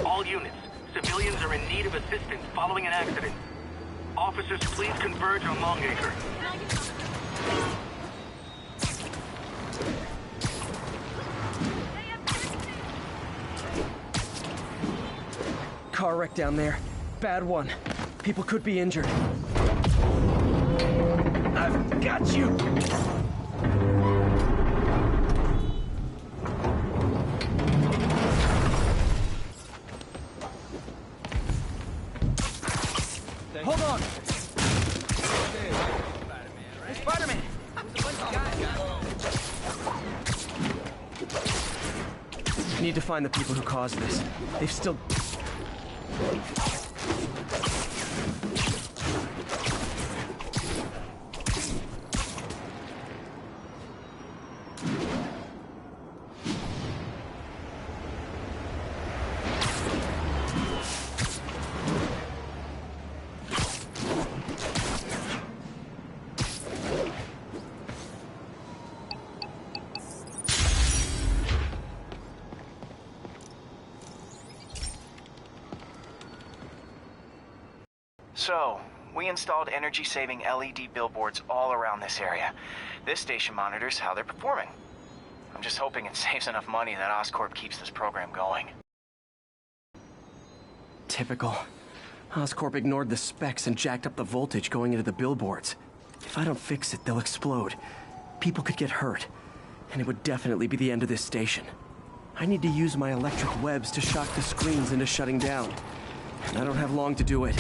All units, civilians are in need of assistance following an accident. Officers, please converge on Longacre. Car wreck down there. Bad one. People could be injured. I've got you! Hold on! Hey, Spider-Man! Need to find the people who caused this. They've still... So, we installed energy-saving LED billboards all around this area. This station monitors how they're performing. I'm just hoping it saves enough money that Oscorp keeps this program going. Typical. Oscorp ignored the specs and jacked up the voltage going into the billboards. If I don't fix it, they'll explode. People could get hurt. And it would definitely be the end of this station. I need to use my electric webs to shock the screens into shutting down. And I don't have long to do it.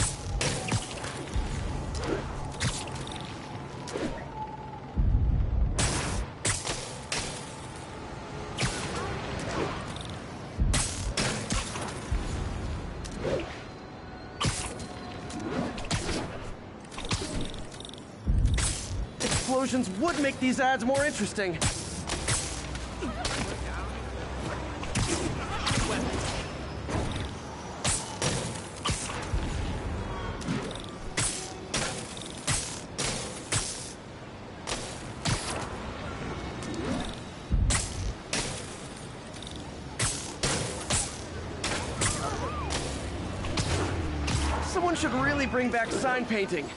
Explosions would make these ads more interesting. Someone should really bring back sign painting.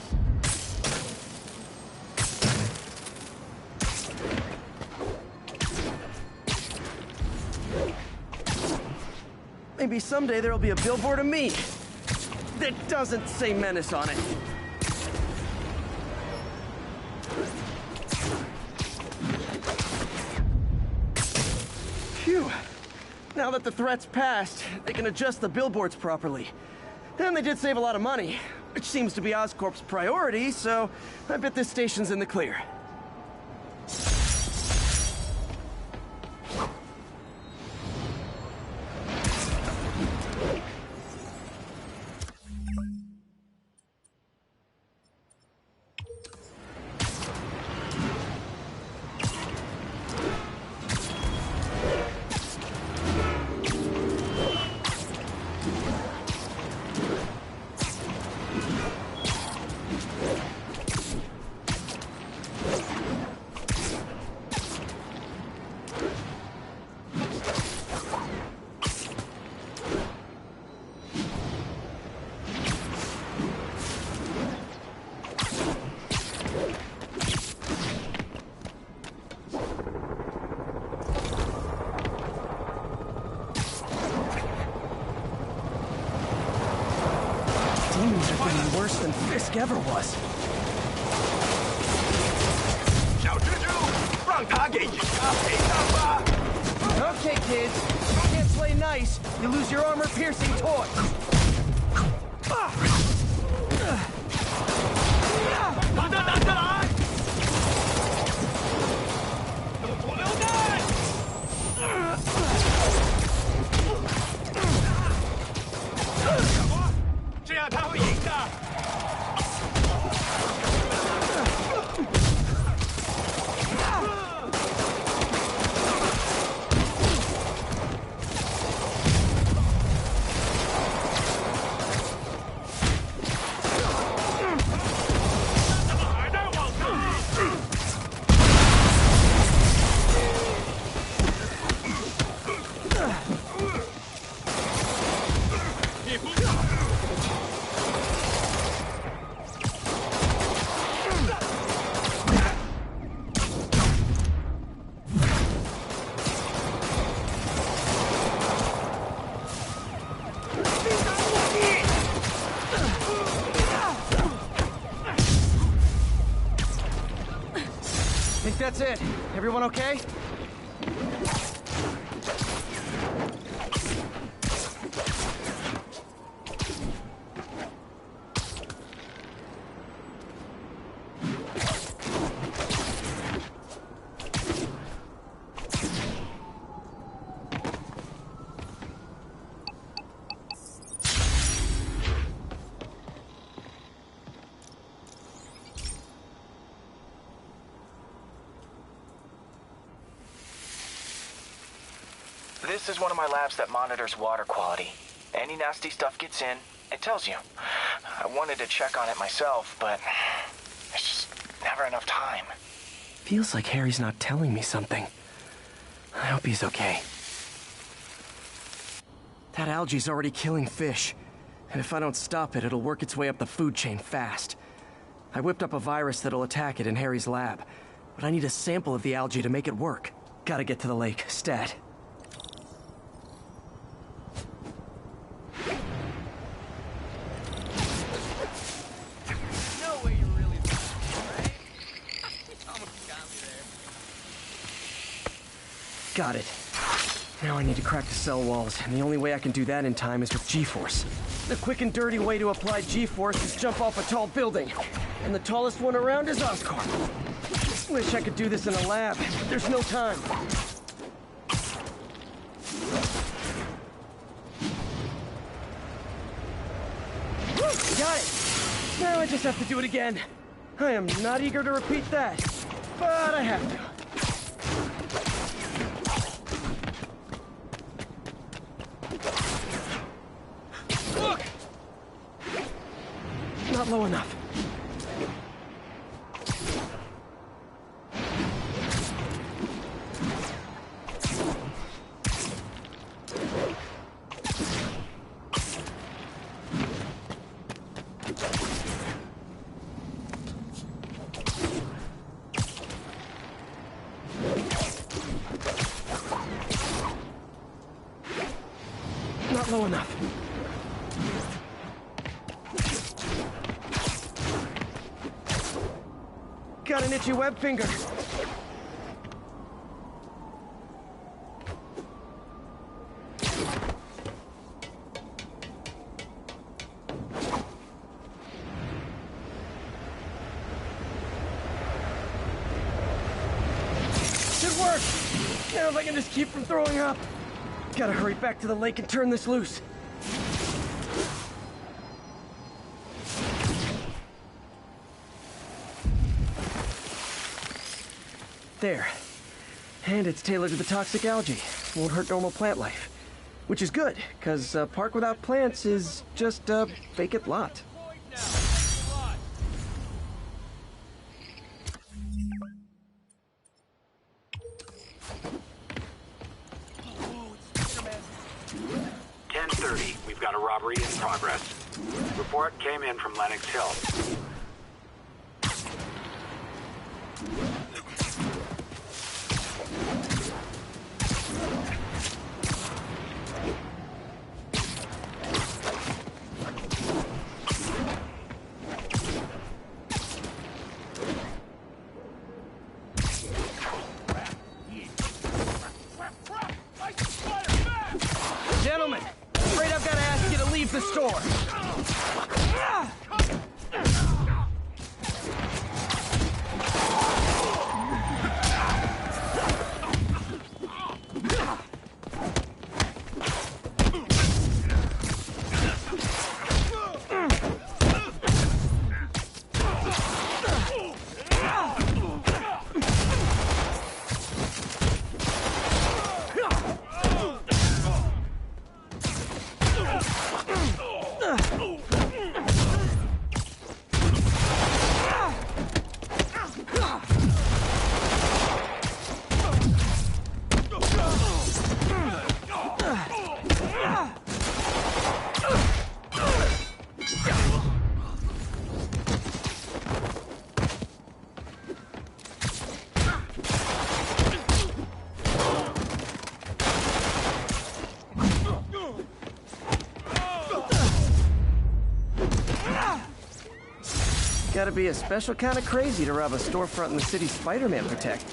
Maybe someday there'll be a billboard of me that doesn't say Menace on it. Phew. Now that the threat's passed, they can adjust the billboards properly. And they did save a lot of money, which seems to be Oscorp's priority, so I bet this station's in the clear. worse than Fisk ever was. Okay, kids. If you can't play nice, you lose your armor-piercing toy. Think that's it. Everyone okay? This is one of my labs that monitors water quality. Any nasty stuff gets in, it tells you. I wanted to check on it myself, but there's just never enough time. Feels like Harry's not telling me something. I hope he's okay. That algae's already killing fish. And if I don't stop it, it'll work its way up the food chain fast. I whipped up a virus that'll attack it in Harry's lab. But I need a sample of the algae to make it work. Gotta get to the lake, stat. Got it. Now I need to crack the cell walls, and the only way I can do that in time is with G-Force. The quick and dirty way to apply G-Force is jump off a tall building. And the tallest one around is Oscorp. Wish I could do this in a lab, but there's no time. Got it! Now I just have to do it again. I am not eager to repeat that, but I have to. Not low enough. Not low enough. Got an itchy web finger. Should work. Now if I can just keep from throwing up. Gotta hurry back to the lake and turn this loose. There. And it's tailored to the toxic algae. Won't hurt normal plant life. Which is good, because a park without plants is just a vacant lot. We've got a robbery in progress. Report came in from Lenox Hill. Gotta be a special kind of crazy to rob a storefront in the city Spider-Man protect.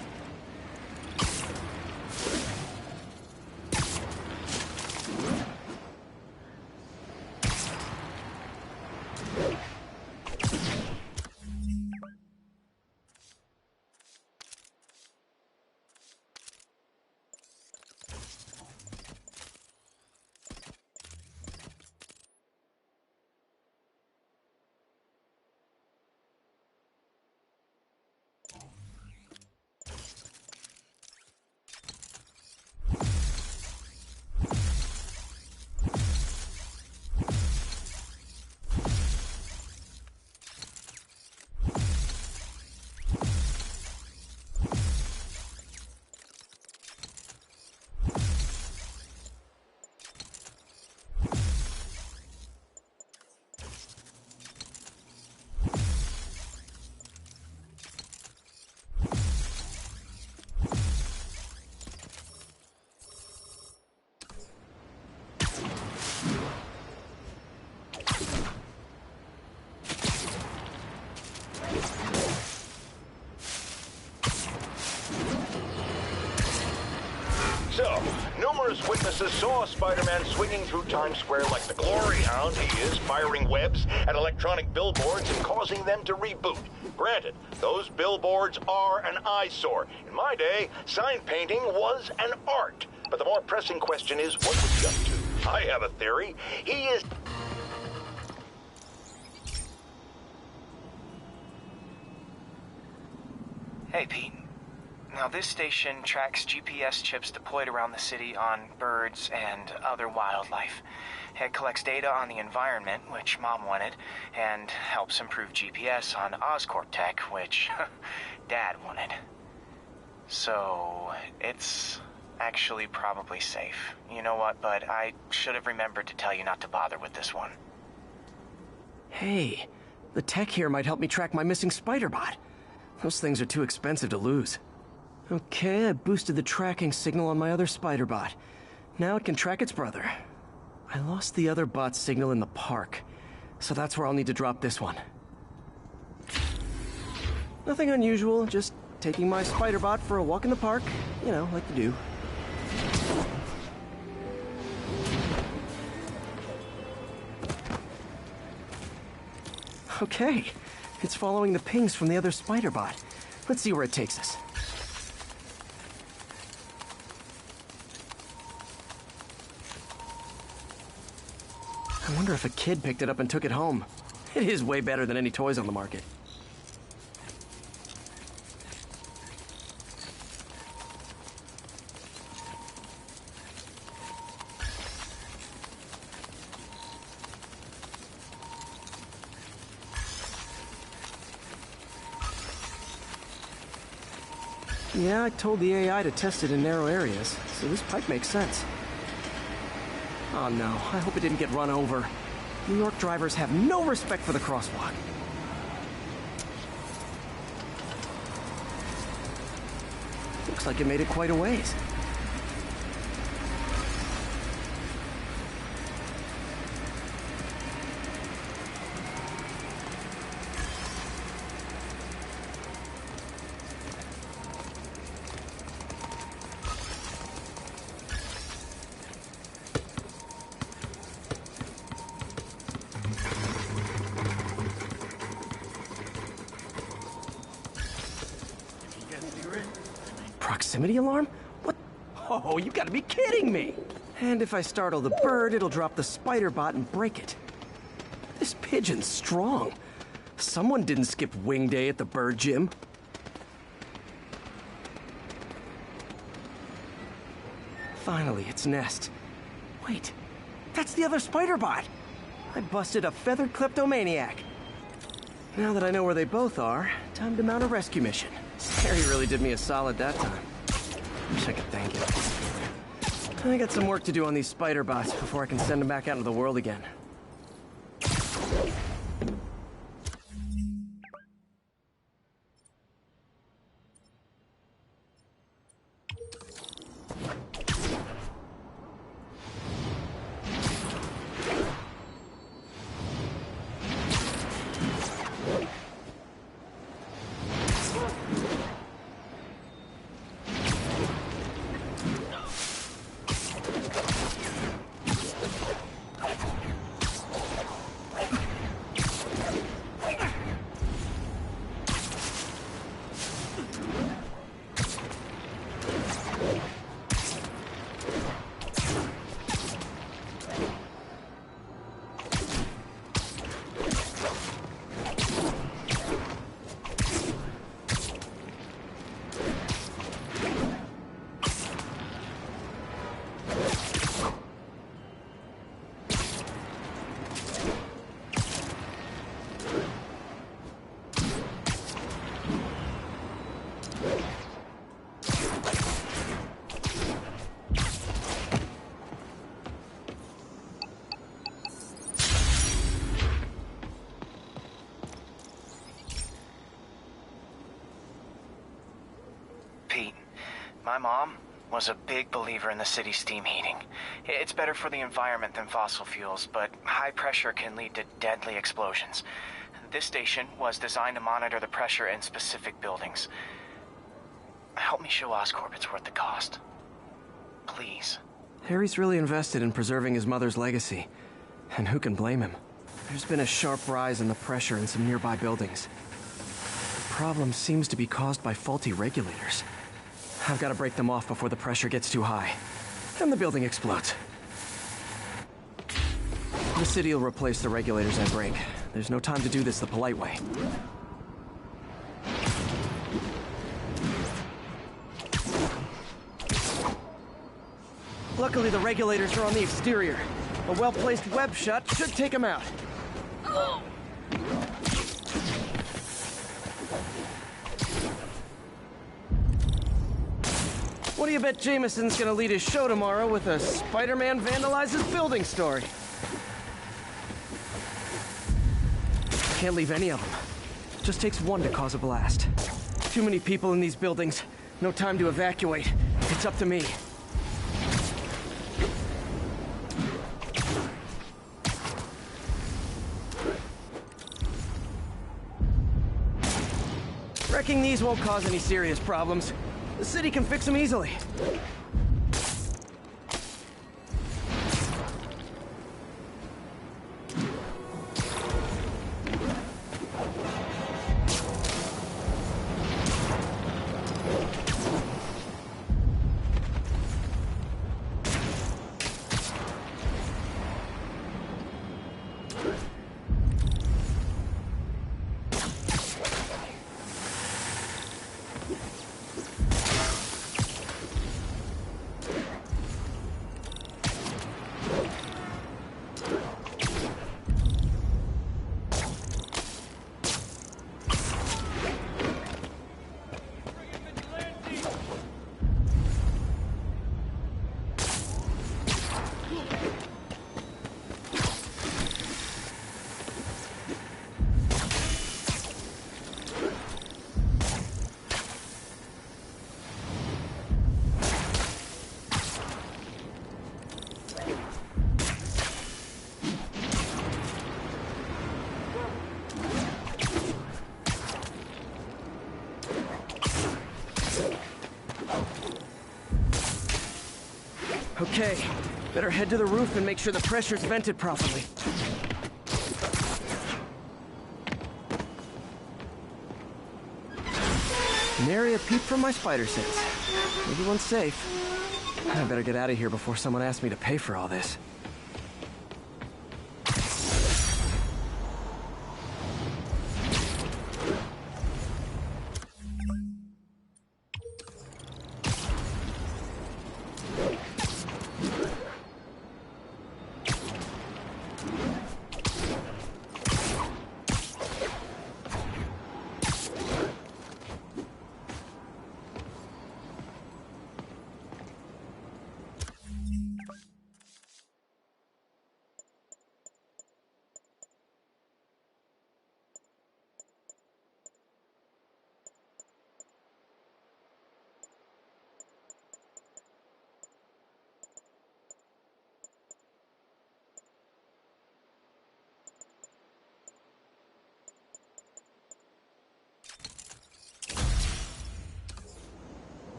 So, numerous witnesses saw Spider-Man swinging through Times Square like the glory hound he is, firing webs at electronic billboards and causing them to reboot. Granted, those billboards are an eyesore. In my day, sign painting was an art. But the more pressing question is, what was he up to? I have a theory. He is... Hey, Pete. Now, this station tracks GPS chips deployed around the city on birds and other wildlife. It collects data on the environment, which Mom wanted, and helps improve GPS on Oscorp tech, which Dad wanted. So, it's actually probably safe. You know what, bud? I should have remembered to tell you not to bother with this one. Hey, the tech here might help me track my missing Spider-Bot. Those things are too expensive to lose. Okay, I boosted the tracking signal on my other Spider-Bot. Now it can track its brother. I lost the other bot's signal in the park, so that's where I'll need to drop this one. Nothing unusual, just taking my Spider-Bot for a walk in the park. You know, like you do. Okay, it's following the pings from the other Spider-Bot. Let's see where it takes us. I wonder if a kid picked it up and took it home. It is way better than any toys on the market. Yeah, I told the AI to test it in narrow areas, so this pipe makes sense. Oh no, I hope it didn't get run over. New York drivers have no respect for the crosswalk. Looks like it made it quite a ways. Proximity alarm? What? Oh, you gotta be kidding me! And if I startle the bird, it'll drop the Spider-Bot and break it. This pigeon's strong. Someone didn't skip wing day at the bird gym. Finally, its nest. Wait, that's the other Spider-Bot! I busted a feathered kleptomaniac. Now that I know where they both are, time to mount a rescue mission. Harry really did me a solid that time. Wish I could thank him. I got some work to do on these Spider-Bots before I can send them back out into the world again. My mom was a big believer in the city's steam heating. It's better for the environment than fossil fuels, but high pressure can lead to deadly explosions. This station was designed to monitor the pressure in specific buildings. Help me show Oscorp it's worth the cost. Please. Harry's really invested in preserving his mother's legacy. And who can blame him? There's been a sharp rise in the pressure in some nearby buildings. The problem seems to be caused by faulty regulators. I've got to break them off before the pressure gets too high. And the building explodes. The city will replace the regulators I break. There's no time to do this the polite way. Luckily, the regulators are on the exterior. A well-placed web shut should take them out. What do you bet Jameson's gonna lead his show tomorrow with a Spider-Man vandalizes building story? Can't leave any of them. Just takes one to cause a blast. Too many people in these buildings. No time to evacuate. It's up to me. Wrecking these won't cause any serious problems. The city can fix them easily. Okay, better head to the roof and make sure the pressure's vented properly. Nary a peep from my spider sense. Everyone's safe. I better get out of here before someone asks me to pay for all this.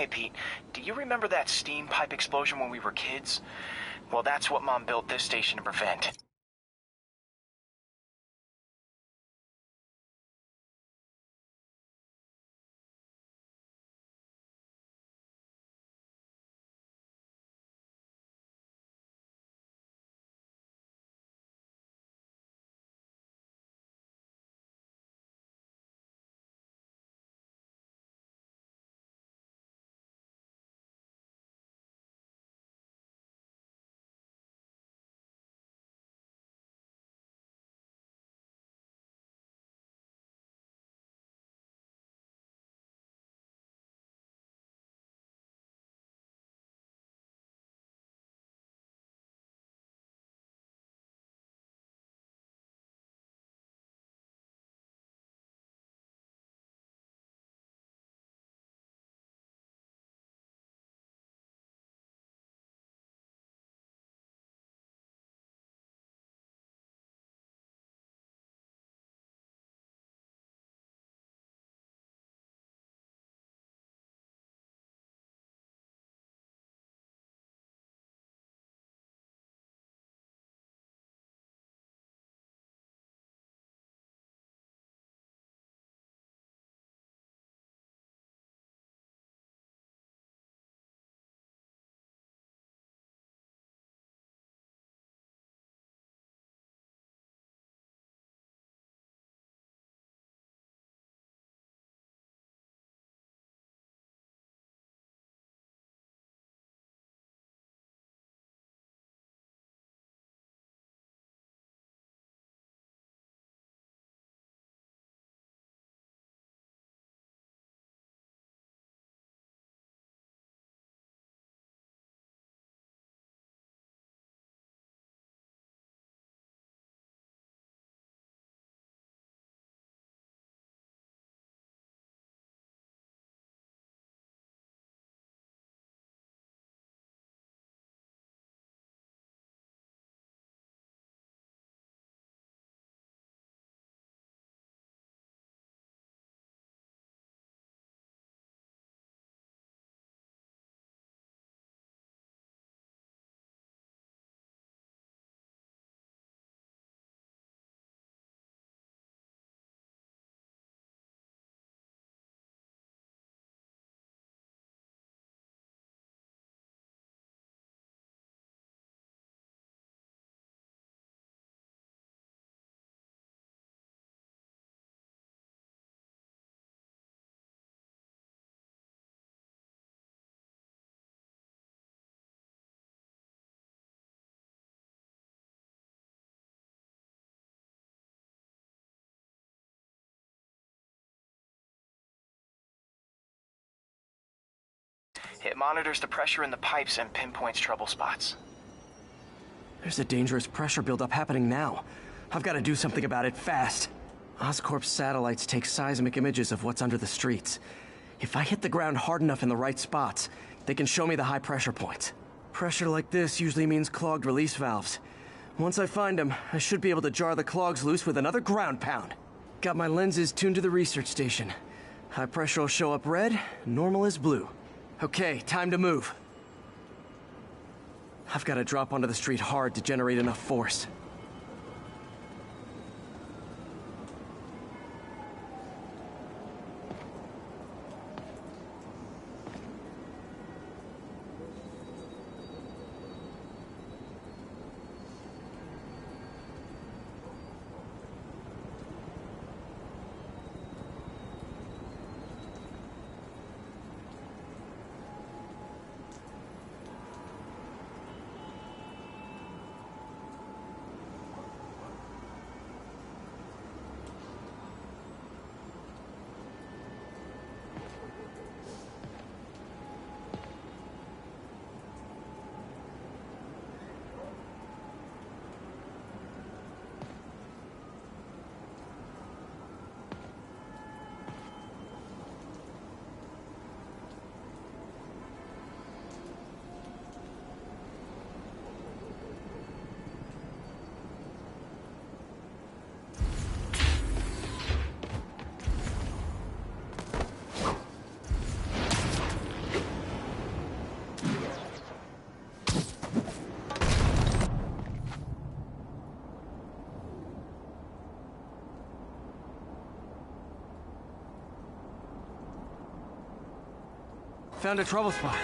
Hey, Pete, do you remember that steam pipe explosion when we were kids? Well, that's what Mom built this station to prevent. It monitors the pressure in the pipes and pinpoints trouble spots. There's a dangerous pressure buildup happening now. I've got to do something about it fast. Oscorp's satellites take seismic images of what's under the streets. If I hit the ground hard enough in the right spots, they can show me the high pressure points. Pressure like this usually means clogged release valves. Once I find them, I should be able to jar the clogs loose with another ground pound. Got my lenses tuned to the research station. High pressure will show up red, normal is blue. Okay, time to move. I've got to drop onto the street hard to generate enough force. Found a trouble spot.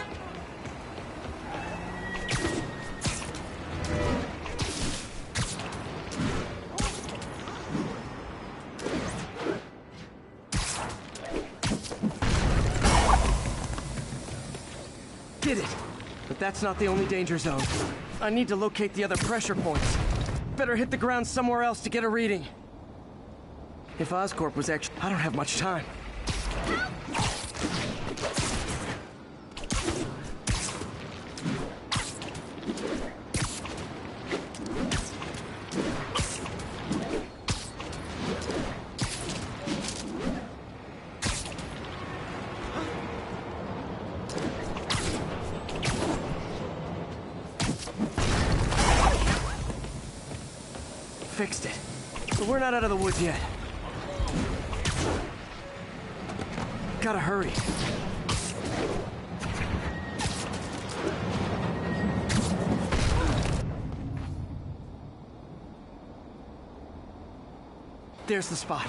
Did it! But that's not the only danger zone. I need to locate the other pressure points. Better hit the ground somewhere else to get a reading. If Oscorp was actually... I don't have much time. Fixed it. But we're not out of the woods yet. Gotta hurry. There's the spot.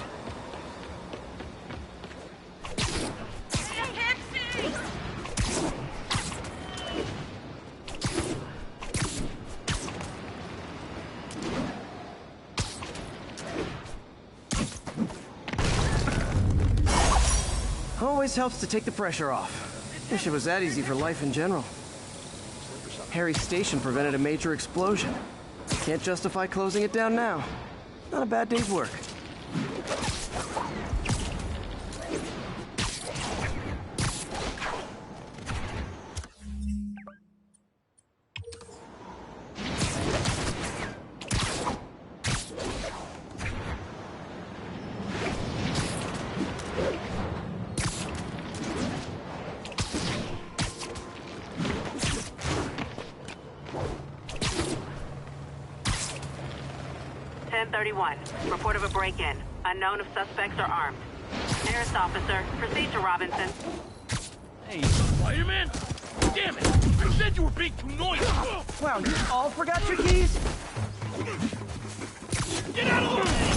Always helps to take the pressure off. Wish it was that easy for life in general. Harry's station prevented a major explosion. Can't justify closing it down now. Not a bad day's work. Report of a break-in. Unknown if suspects are armed. Nearest officer, proceed to Robinson. Hey, Spider-Man? Damn it! I said you were being too noisy! Wow, you all forgot your keys? Get out of the way!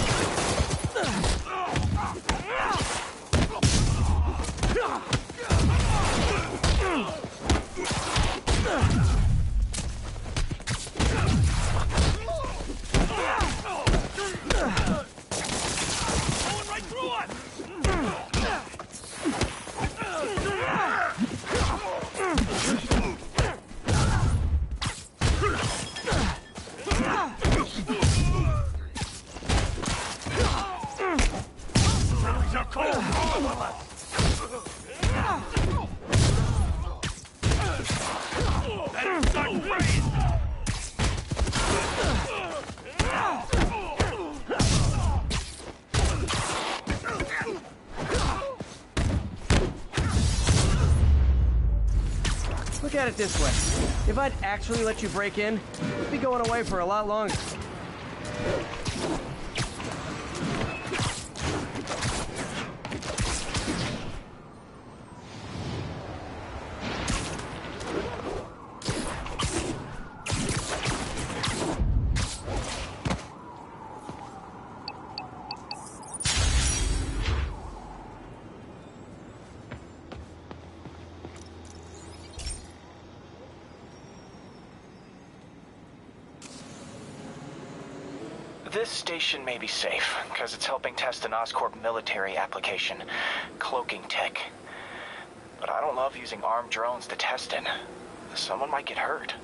That is such praise! Look at it this way. If I'd actually let you break in, you'd be going away for a lot longer. This station may be safe, because it's helping test an Oscorp military application, cloaking tech. But I don't love using armed drones to test it. Someone might get hurt.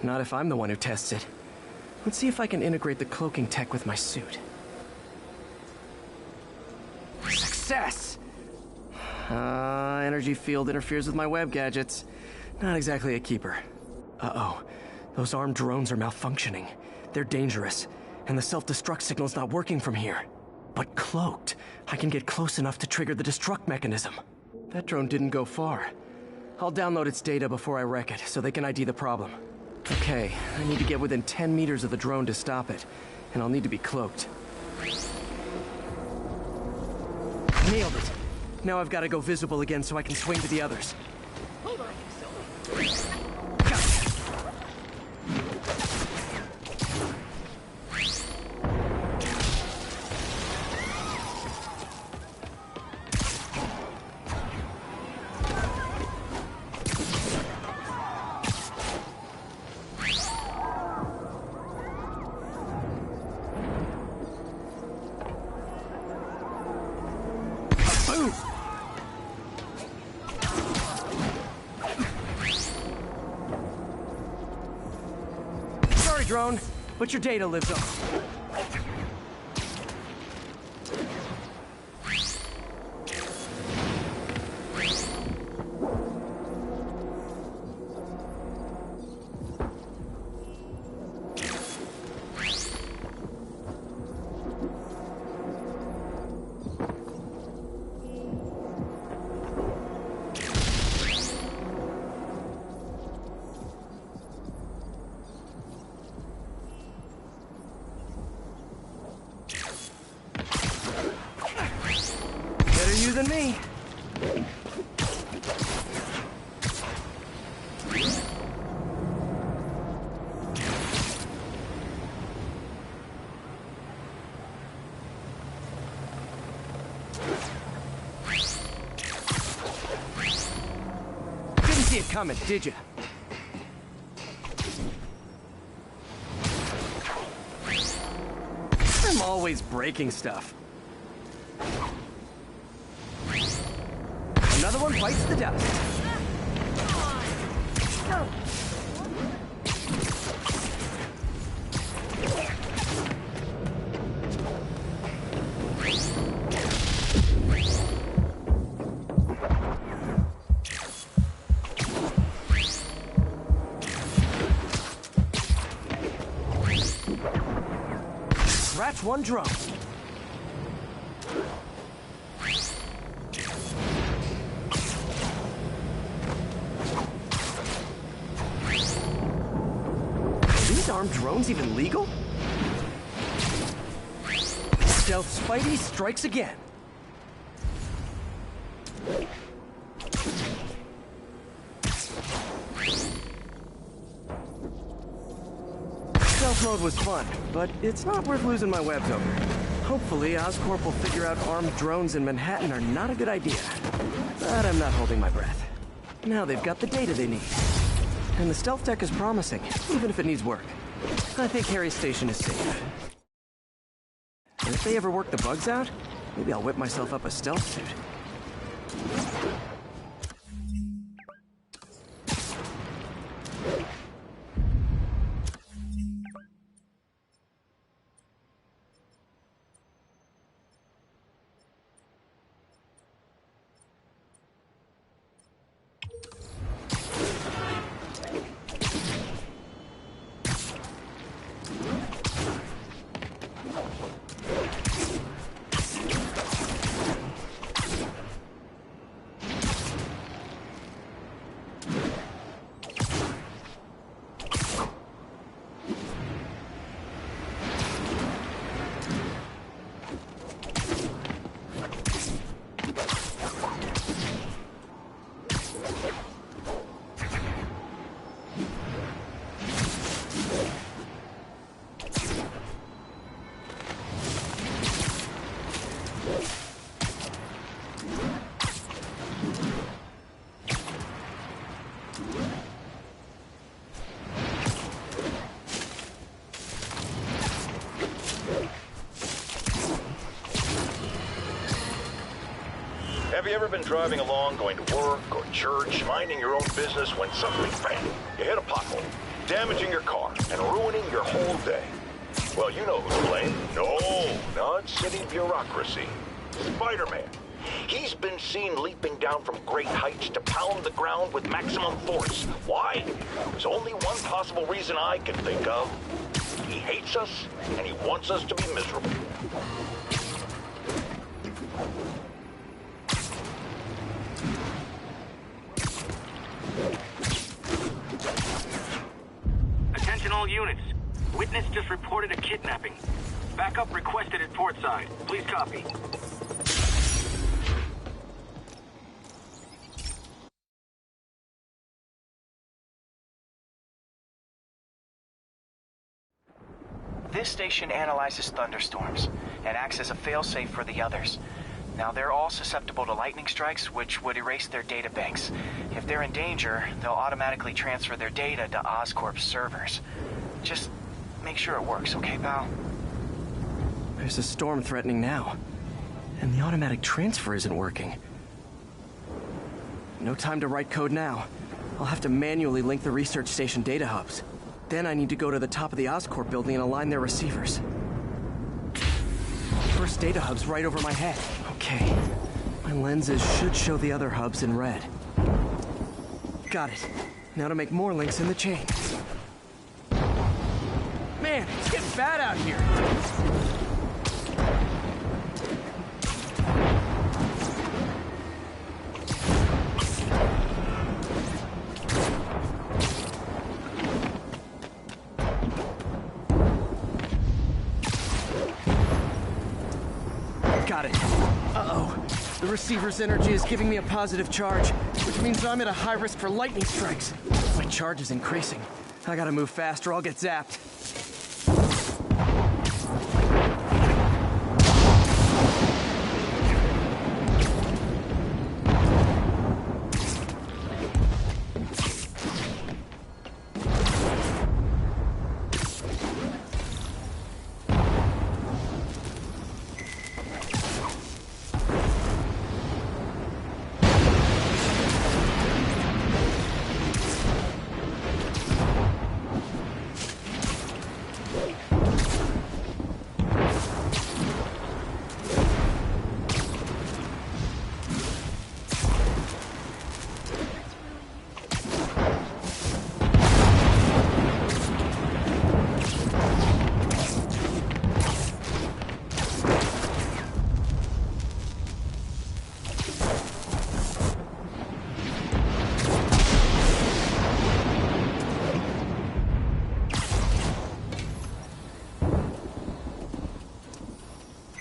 Not if I'm the one who tests it. Let's see if I can integrate the cloaking tech with my suit. Success! Energy field interferes with my web gadgets. Not exactly a keeper. Uh-oh. Those armed drones are malfunctioning. They're dangerous. And the self-destruct signal's not working from here. But cloaked, I can get close enough to trigger the destruct mechanism. That drone didn't go far. I'll download its data before I wreck it, so they can ID the problem. Okay, I need to get within 10 meters of the drone to stop it, and I'll need to be cloaked. Nailed it! Now I've got to go visible again so I can swing to the others. Hold on, Drone, but your data lives on. Than me. Didn't see it coming, did you? I'm always breaking stuff. Another one bites the dust. Scratch one drone. Armed drones even legal? Stealth Spidey strikes again. Stealth mode was fun, but it's not worth losing my webs over. Hopefully, Oscorp will figure out armed drones in Manhattan are not a good idea. But I'm not holding my breath. Now they've got the data they need. And the stealth tech is promising, even if it needs work. I think Harry's station is safe. And if they ever work the bugs out, maybe I'll whip myself up a stealth suit. Have you ever been driving along, going to work or church, minding your own business when suddenly, bam, you hit a pothole, damaging your car and ruining your whole day? Well, you know who to blame. No, not city bureaucracy. Spider-Man. He's been seen leaping down from great heights to pound the ground with maximum force. Why? There's only one possible reason I can think of. He hates us, and he wants us to be miserable. Attention all units. Witness just reported a kidnapping. Backup requested at Portside. Please copy. This station analyzes thunderstorms and acts as a failsafe for the others. Now, they're all susceptible to lightning strikes, which would erase their databanks. If they're in danger, they'll automatically transfer their data to Oscorp's servers. Just make sure it works, okay, pal? There's a storm threatening now, and the automatic transfer isn't working. No time to write code now. I'll have to manually link the research station data hubs. Then I need to go to the top of the Oscorp building and align their receivers. First data hub's right over my head. Okay. My lenses should show the other hubs in red. Got it. Now to make more links in the chain. Man, it's getting bad out here. Got it. Uh-oh. The receiver's energy is giving me a positive charge, which means I'm at a high risk for lightning strikes. My charge is increasing. I gotta move fast or I'll get zapped.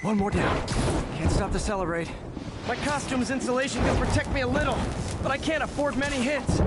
One more down. Can't stop the celebrate. My costume's insulation can protect me a little, but I can't afford many hits.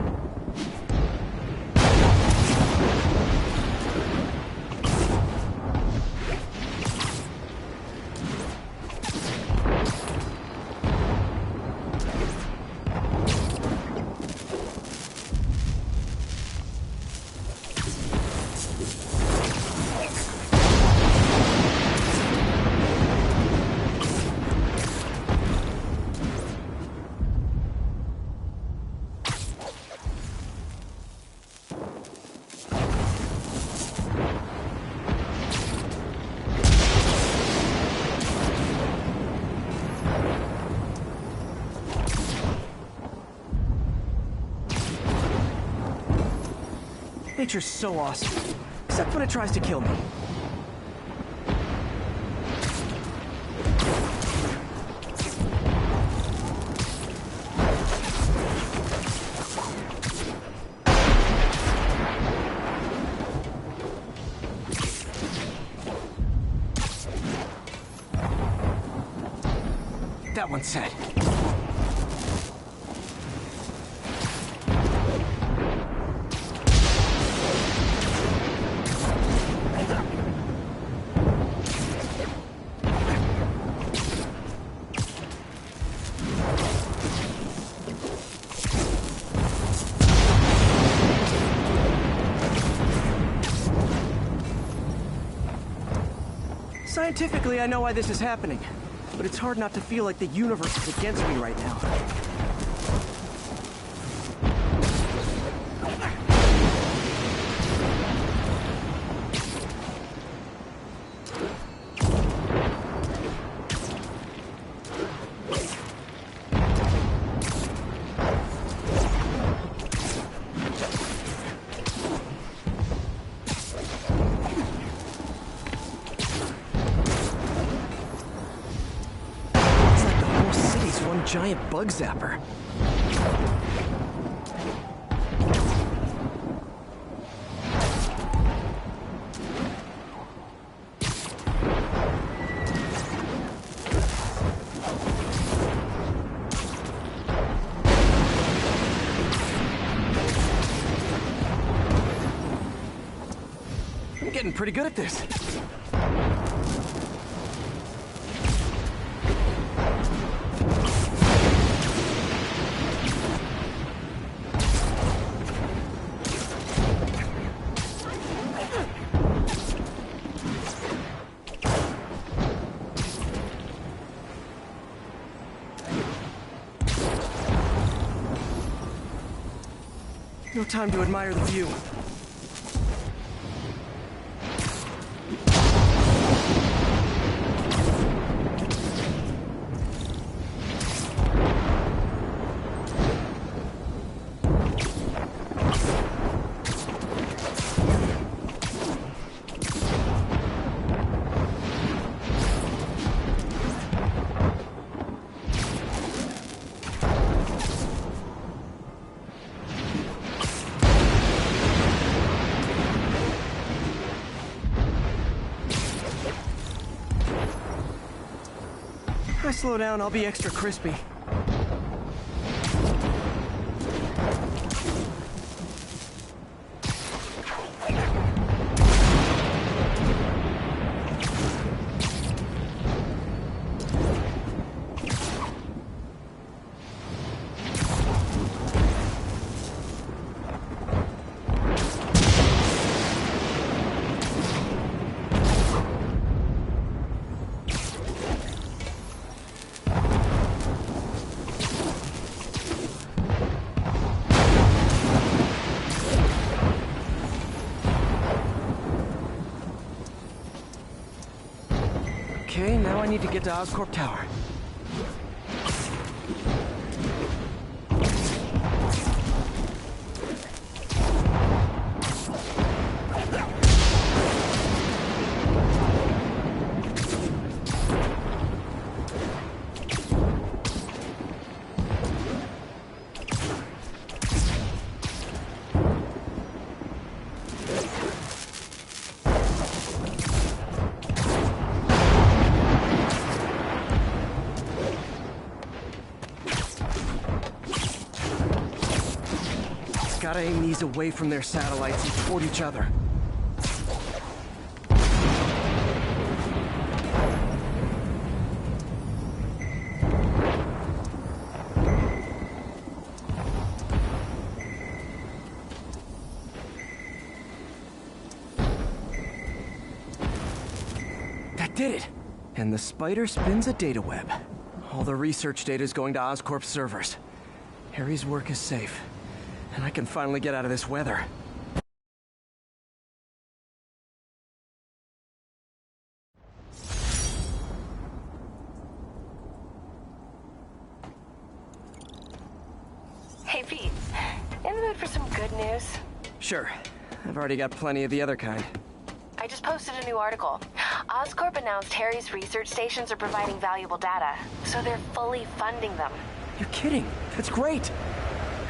Nature's so awesome, except when it tries to kill me. That one's set. Scientifically, I know why this is happening. but it's hard not to feel like the universe is against me right now. Giant bug zapper. I'm getting pretty good at this. No time to admire the view. If I slow down, I'll be extra crispy. Okay, now I need to get to Oscorp Tower. Gotta aim these away from their satellites and toward each other. That did it! And the spider spins a data web. All the research data is going to Oscorp's servers. Harry's work is safe. And I can finally get out of this weather. Hey, Pete. In the mood for some good news? Sure. I've already got plenty of the other kind. I just posted a new article. Oscorp announced Harry's research stations are providing valuable data, so they're fully funding them. You're kidding. That's great.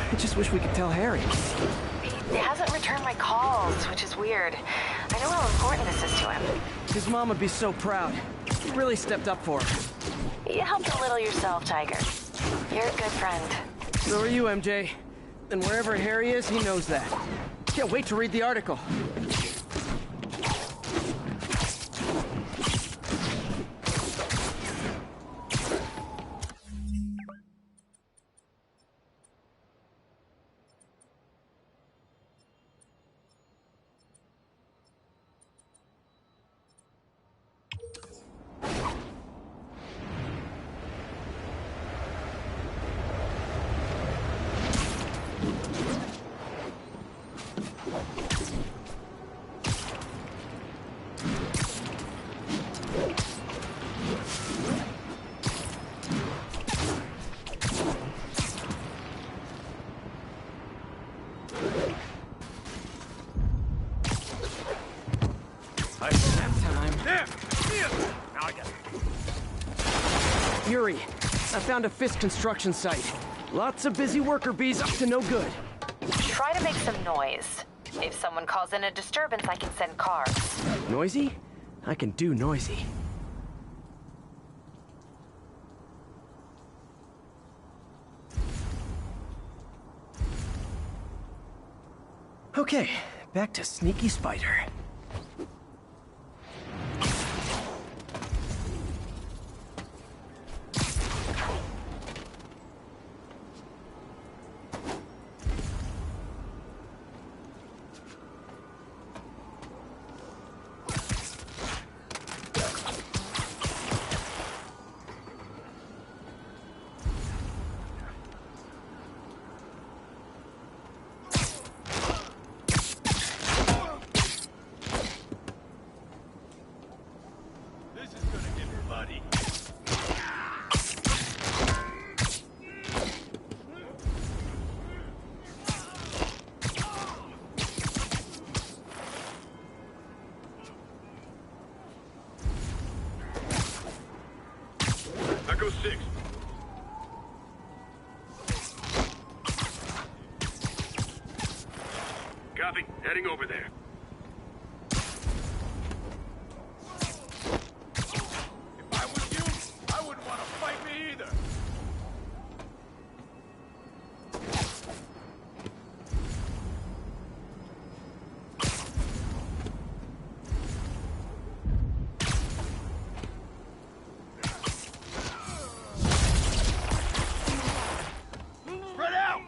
I just wish we could tell Harry. He hasn't returned my calls, which is weird. I know how important this is to him. His mom would be so proud. You really stepped up for her. You helped a little yourself, Tiger. You're a good friend. So are you, MJ. And wherever Harry is, he knows that. Can't wait to read the article. Yuri, I found a Fisk construction site. Lots of busy worker bees up to no good. Try to make some noise. If someone calls in a disturbance, I can send cars. Noisy? I can do noisy. Okay, back to Sneaky Spider. Echo 6. Copy. Heading over there. If I was you, I wouldn't want to fight me either. Spread out!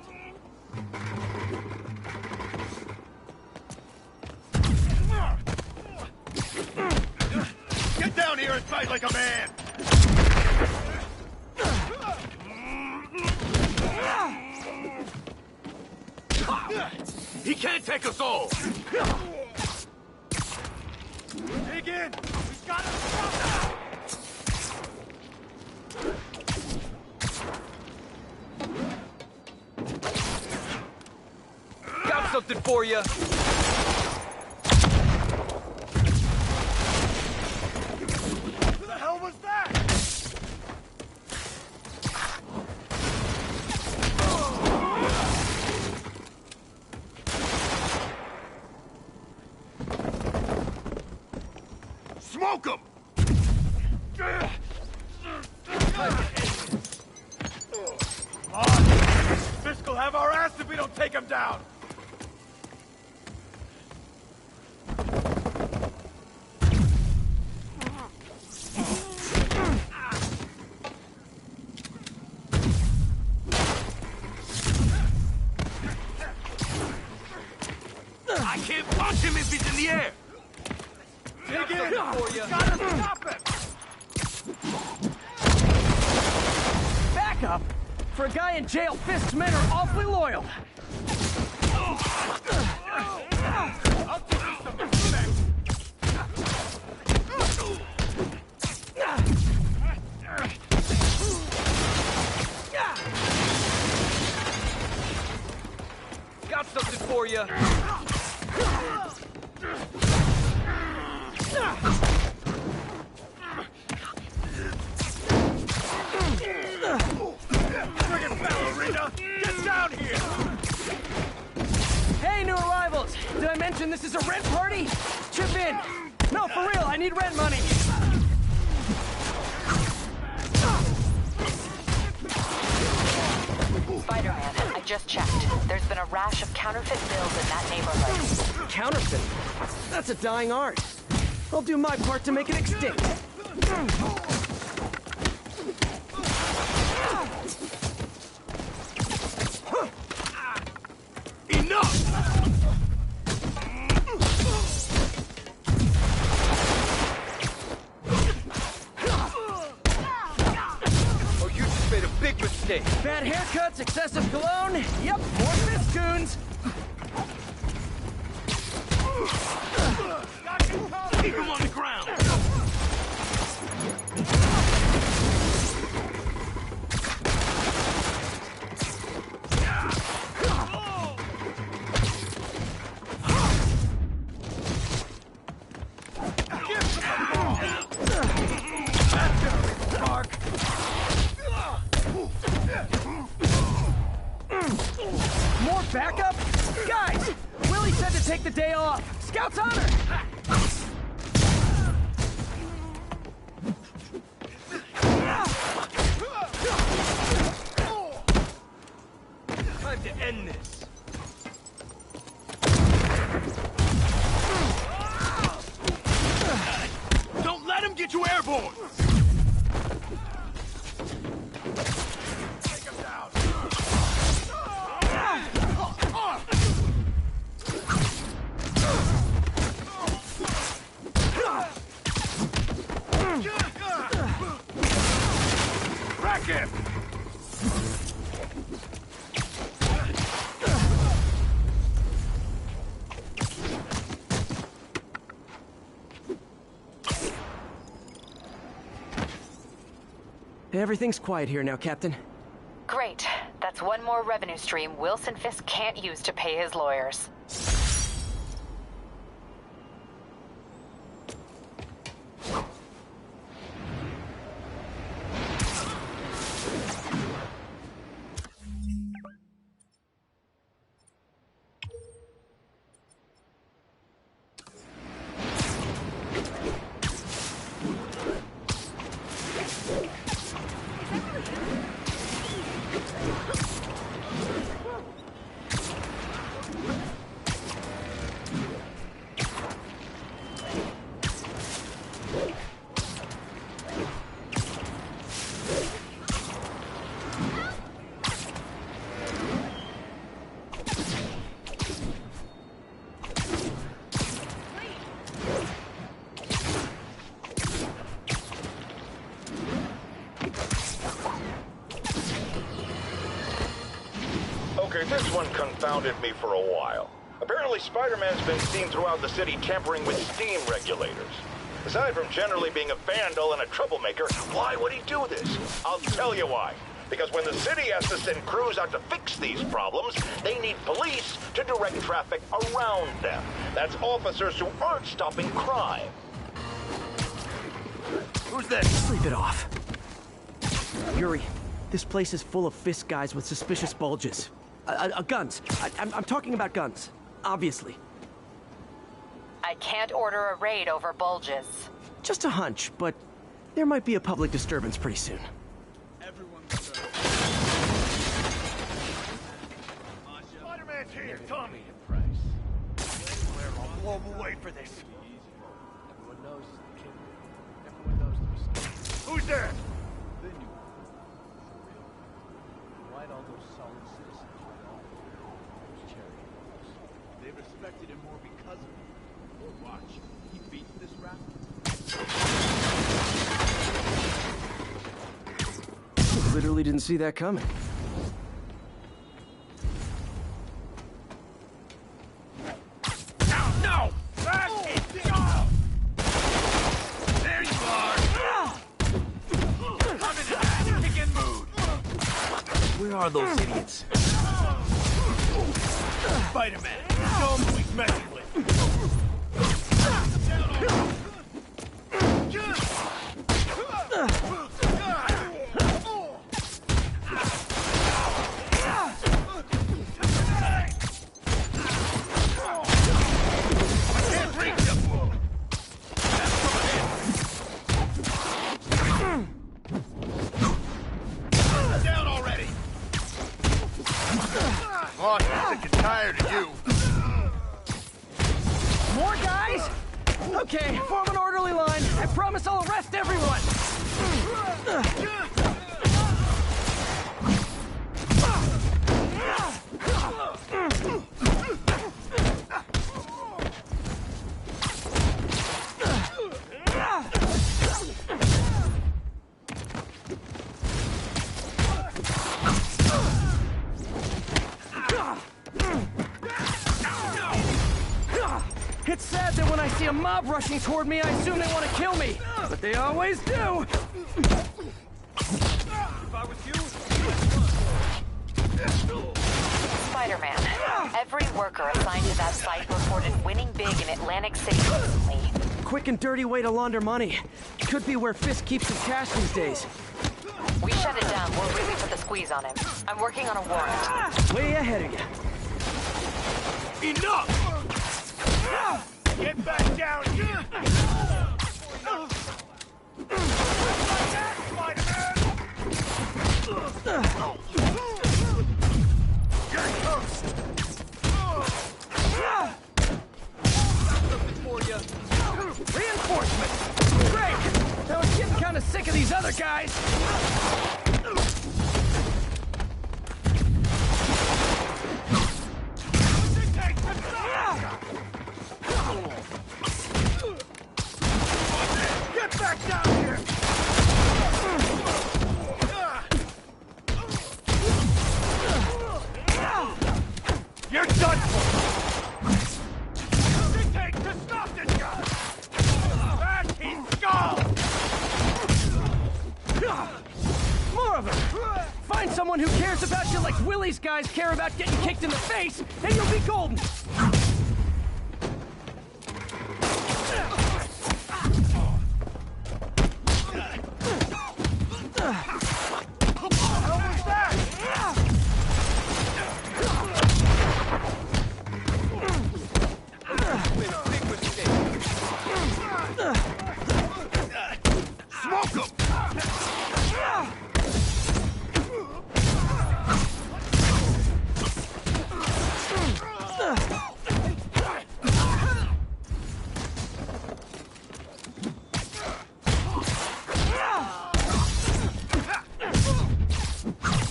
Get down here and fight like a man! He can't take us all! Dig in! We gotta stop now! Got something for you. Who the hell was that? Smoke him! Fisk will have our ass if we don't take him down! I can't punch him if he's in the air! Dig in! For you. Gotta stop him! Back up! For a guy in jail, Fisk's men are awfully loyal. I'll give you some respect! Got something for you. Friggin' ballerina! Get down here! Hey, new arrivals! Did I mention this is a rent party? Chip in! No, for real, I need rent money! Spider-Man, I just checked. There's been a rash of counterfeit bills in that neighborhood. Counterfeit? That's a dying art. I'll do my part to make it extinct. Enough! Oh, you just made a big mistake. Bad haircuts, excessive cologne. Yep, more Fisk goons. Keep him on the ground! More backup? Guys! Willie said to take the day off. Scout's honor! Time to end this. Don't let him get you airborne! Take him down. Wreck him! Everything's quiet here now, Captain. Great. That's one more revenue stream Wilson Fisk can't use to pay his lawyers. Okay, this one confounded me for a while. Apparently Spider-Man's been seen throughout the city tampering with steam regulators. Aside from generally being a vandal and a troublemaker, why would he do this? I'll tell you why. Because when the city has to send crews out to fix these problems, they need police to direct traffic around them. That's officers who aren't stopping crime. Who's this? Sleep it off. Yuri, this place is full of Fisk guys with suspicious bulges. Guns. I'm talking about guns. Obviously. I can't order a raid over bulges. Just a hunch, but there might be a public disturbance pretty soon. Spider-Man's here, Tommy. I'll blow him away for this. Everyone knows the kid. Everyone knows the mistake. Who's there? Then you. Why'd all those solid citizens run off? Those charity girls. They respected him more because of him. Watch. He beat this rat. Literally didn't see that coming. No! Back it! Go! There you are! I'm in a ass-kicking mood! Where are those idiots? Spider-Man! Show him who he's messing with! Boss, I'm sick and tired of you. More guys? Okay, form an orderly line. I promise I'll arrest everyone. It's sad that when I see a mob rushing toward me, I assume they want to kill me. But they always do. If I was you, Spider-Man, every worker assigned to that site reported winning big in Atlantic City recently. Quick and dirty way to launder money. Could be where Fisk keeps his cash these days. We shut it down. We'll really put the squeeze on him. I'm working on a warrant. Way ahead of you. Enough! Get back down here! Get close! Something for you. Reinforcements! Great! I was getting kind of sick of these other guys. Get back down here! You're done for! What's it take to stop this guy? Back he's gone! More of them! Find someone who cares about you like Willie's guys care about getting kicked in the face, and you'll be golden!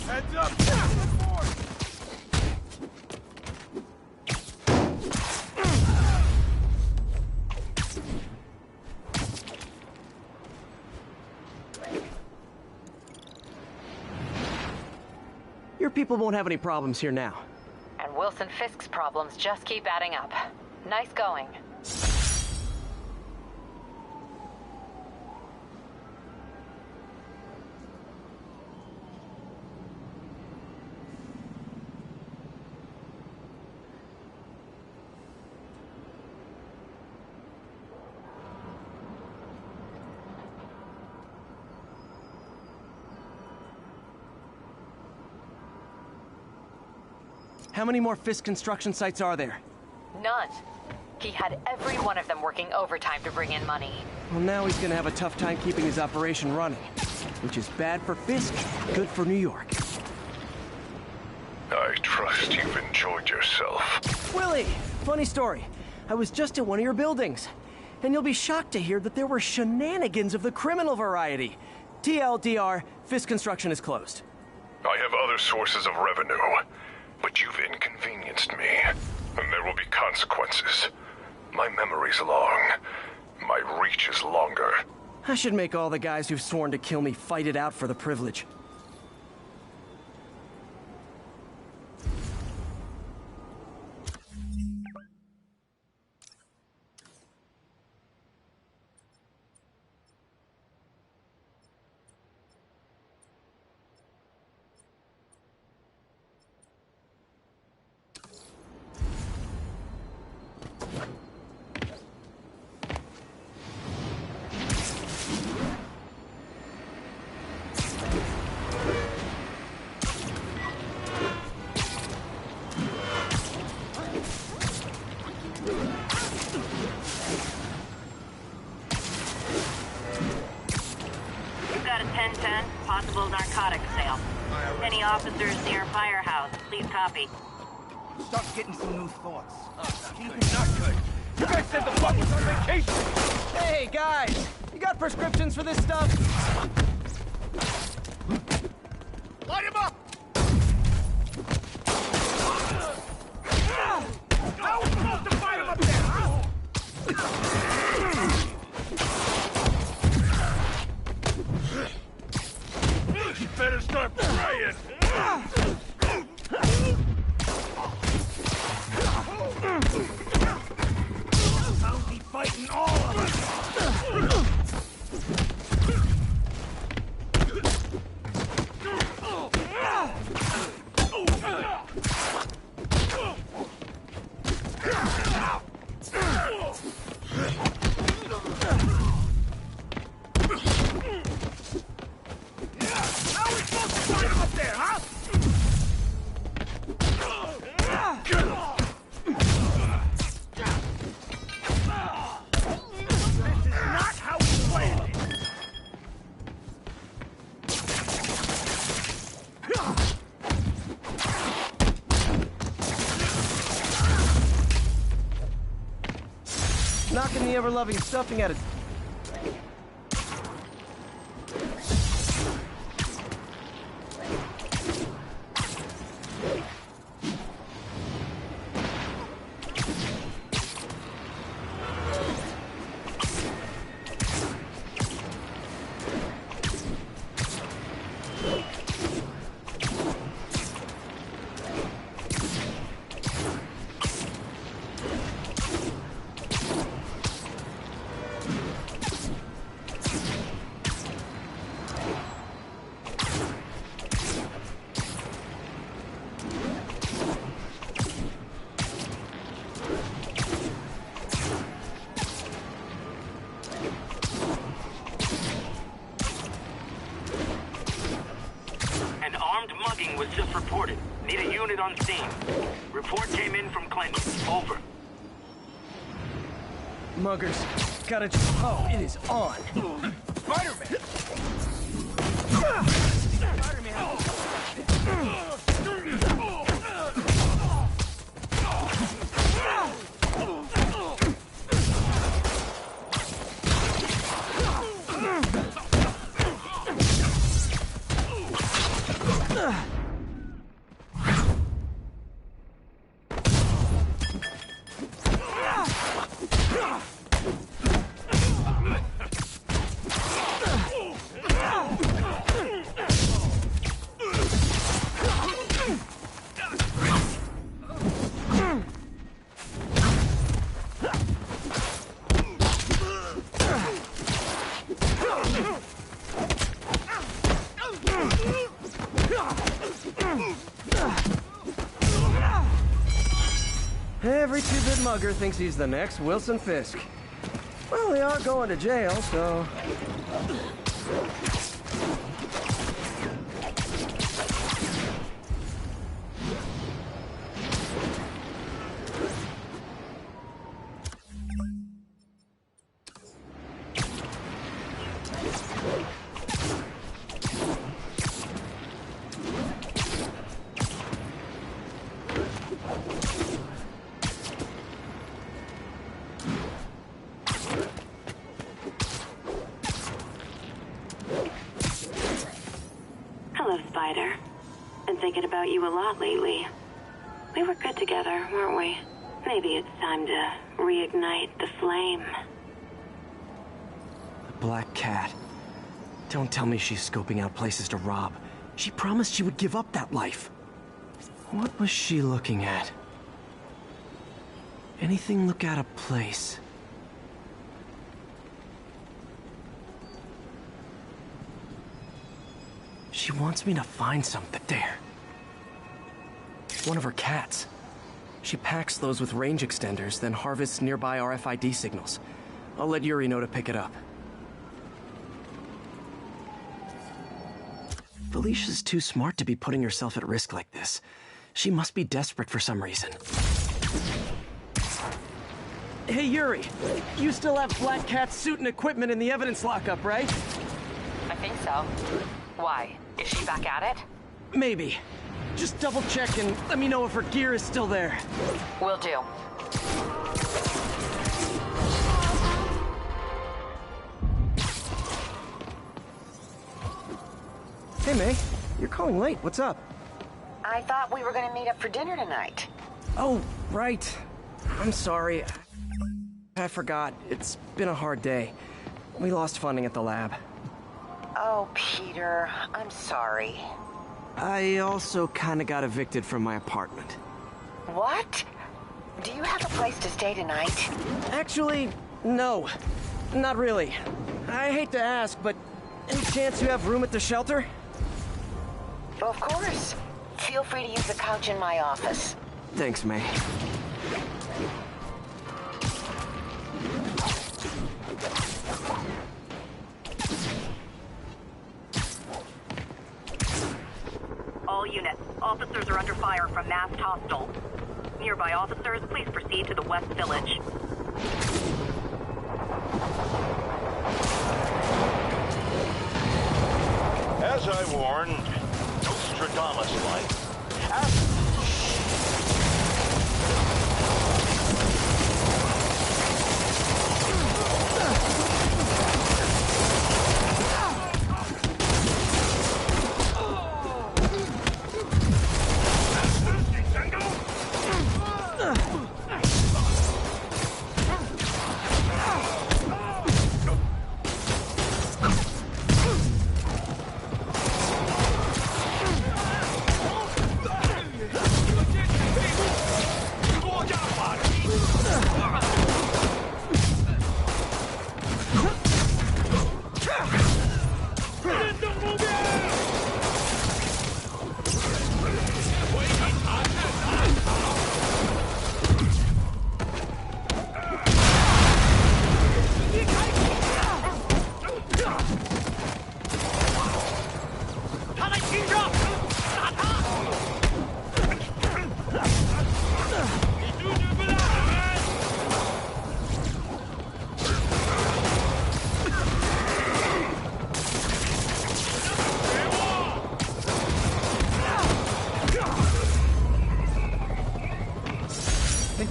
Heads up! Your people won't have any problems here now. And Wilson Fisk's problems just keep adding up. Nice going. How many more Fisk construction sites are there? None. He had every one of them working overtime to bring in money. Well, now he's gonna have a tough time keeping his operation running. Which is bad for Fisk, good for New York. I trust you've enjoyed yourself. Willie, funny story. I was just at one of your buildings. And you'll be shocked to hear that there were shenanigans of the criminal variety. TLDR, Fisk construction is closed. I have other sources of revenue. But you've inconvenienced me, and there will be consequences. My memory's long. My reach is longer. I should make all the guys who've sworn to kill me fight it out for the privilege. Possible narcotics sale. Any officers near Firehouse, please copy. Start getting some new thoughts. Not good. You guys said the buck was on vacation! Hey, guys! You got prescriptions for this stuff? Light him up! How are we supposed to fight him up there, huh? You better start praying! I'll be fighting all of us! sticking the ever-loving stuffing at it. Was just reported. Need a unit on scene. Report came in from Clinton. Over. Muggers. Gotta just... Oh, it is on. Spider-Man! Every two-bit mugger thinks he's the next Wilson Fisk. Well, they are going to jail, so... Hello, Spider. Been thinking about you a lot lately. We were good together, weren't we? Maybe it's time to reignite the flame. The Black Cat. Don't tell me she's scoping out places to rob. She promised she would give up that life. What was she looking at? Anything look out of place? She wants me to find something. There. One of her cats. She packs those with range extenders, then harvests nearby RFID signals. I'll let Yuri know to pick it up. Felicia's too smart to be putting herself at risk like this. She must be desperate for some reason. Hey, Yuri. You still have Black Cat's suit and equipment in the evidence lockup, right? I think so. Why? Is she back at it? Maybe. Just double check and let me know if her gear is still there. Will do. Hey, May. You're calling late. What's up? I thought we were gonna meet up for dinner tonight. Oh, right. I'm sorry. I forgot. It's been a hard day. We lost funding at the lab. Oh, Peter, I'm sorry. I also kinda got evicted from my apartment. What? Do you have a place to stay tonight? Actually, no. Not really. I hate to ask, but any chance you have room at the shelter? Of course. Feel free to use the couch in my office. Thanks, May. All units, officers are under fire from masked hostiles. Nearby officers, please proceed to the West Village. As I warned, Nostradamus-like.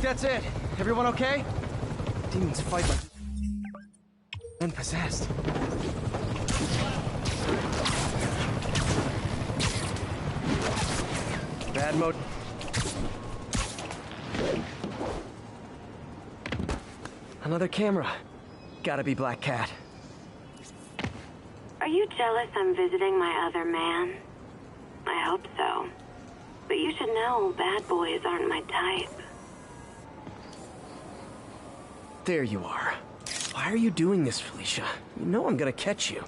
that's it. Everyone okay? Demons fight like... and possessed. Bad mode. Another camera. Gotta be Black Cat. Are you jealous I'm visiting my other man? I hope so. But you should know bad boys aren't my type. There you are. Why are you doing this, Felicia? You know I'm gonna catch you.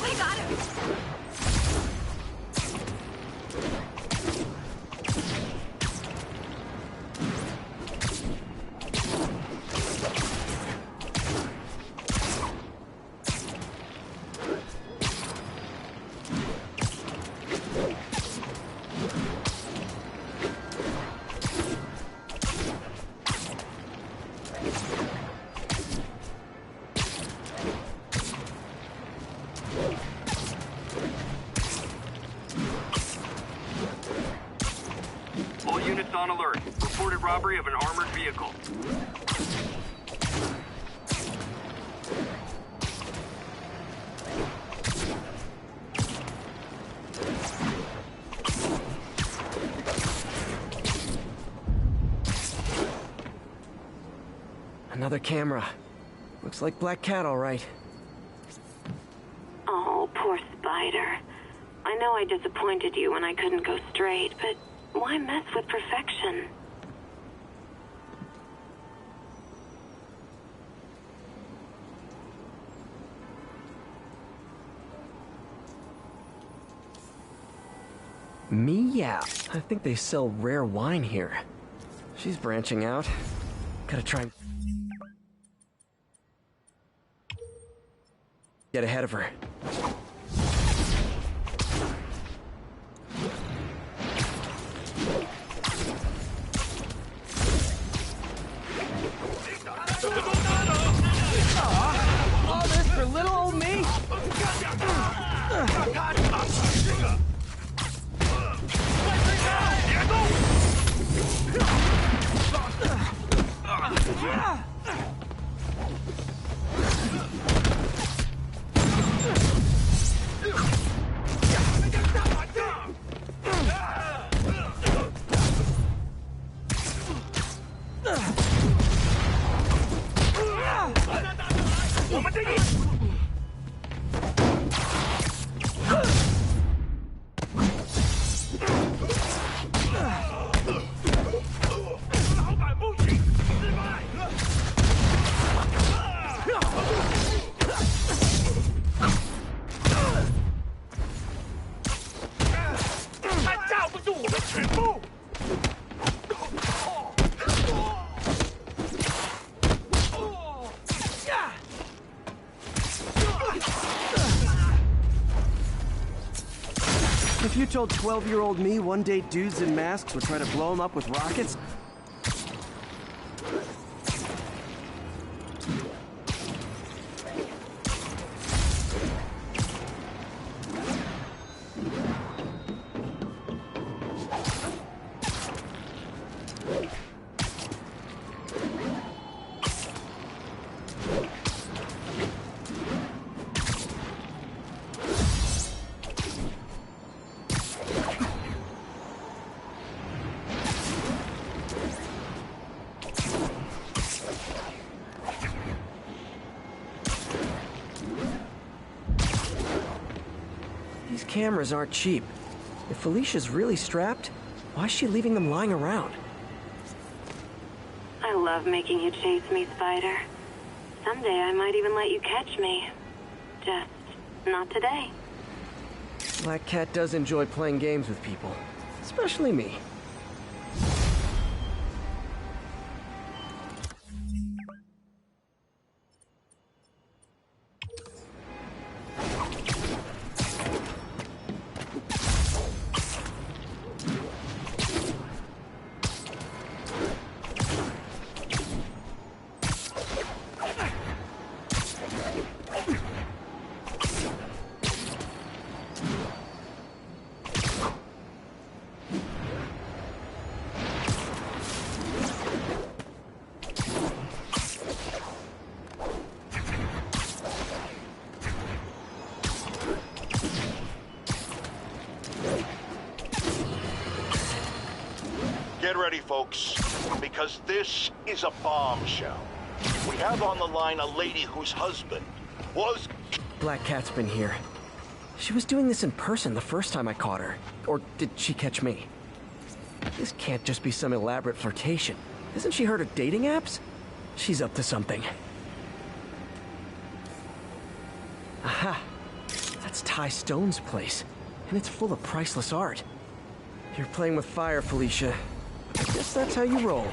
I got him! All units on alert. Reported robbery of an armored vehicle. Another camera. Looks like Black Cat, all right. Oh, poor Spider. I know I disappointed you when I couldn't go straight, but why mess with perfection? Meow. I think they sell rare wine here. She's branching out. Gotta try and get ahead of her. All this for little old me? If you told 12-year-old me one day dudes in masks would try to blow him up with rockets... These cameras aren't cheap. If Felicia's really strapped, why is she leaving them lying around? I love making you chase me, Spider. Someday I might even let you catch me. Just not today. Black Cat does enjoy playing games with people. Especially me. Get ready, folks, because this is a bombshell. We have on the line a lady whose husband was... Black Cat's been here. She was doing this in person the first time I caught her. Or did she catch me? This can't just be some elaborate flirtation. Hasn't she heard of dating apps? She's up to something. Aha! That's Ty Stone's place, and it's full of priceless art. You're playing with fire, Felicia. I guess that's how you roll.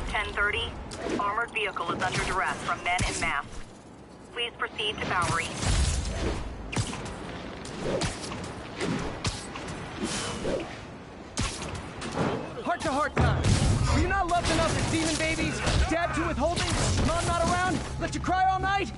10:30. Armored vehicle is under duress from men en masse. Please proceed to Bowery. Heart-to-heart time. Were you not loved enough as demon babies? Dad too withholding? Mom not around? Let you cry all night?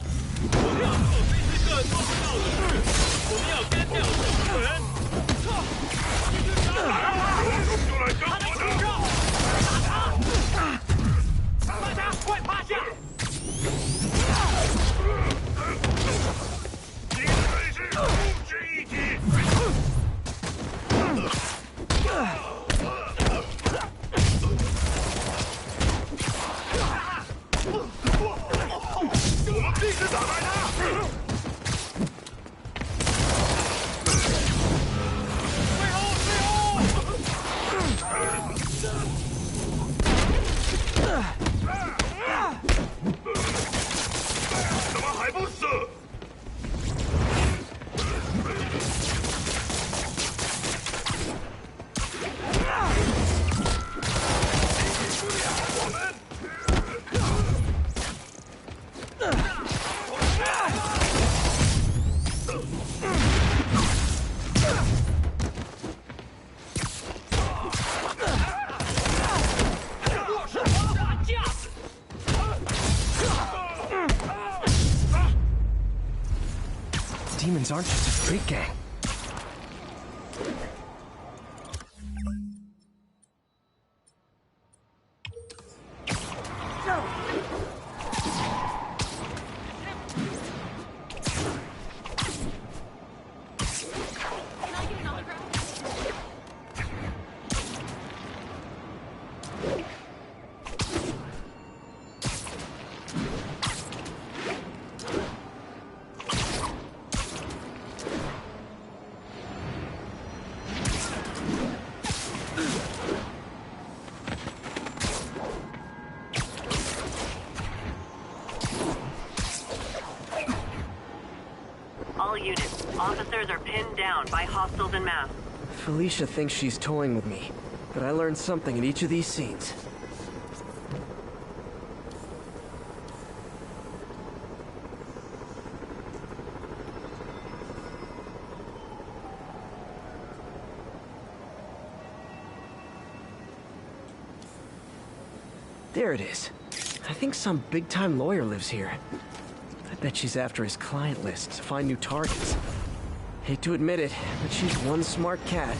Demons aren't just a street gang. All units, officers are pinned down by hostiles en masse. Felicia thinks she's toying with me, but I learned something in each of these scenes. There it is. I think some big-time lawyer lives here. I bet she's after his client list to find new targets. Hate to admit it, but she's one smart cat.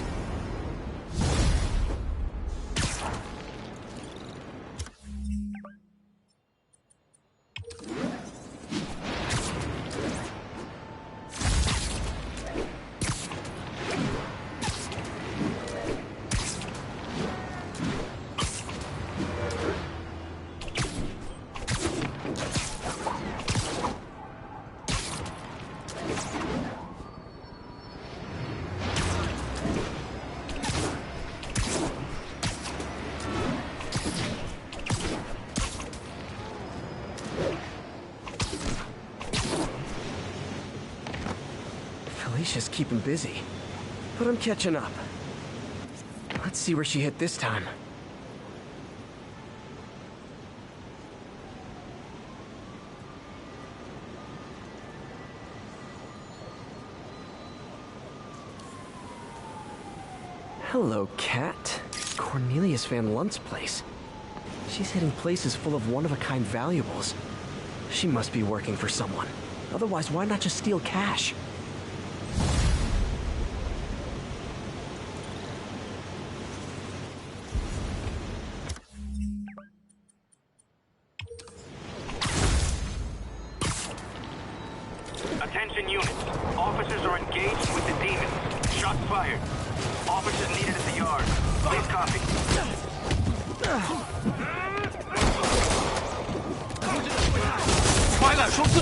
Felicia's keeping busy, but I'm catching up. Let's see where she hit this time. Hello, Cat. Cornelius Van Lunt's place. She's hitting places full of one-of-a-kind valuables. She must be working for someone. Otherwise, why not just steal cash? Attention units. Officers are engaged with the demons. Shots fired. Officers needed at the yard. Please copy. 快来冲刺！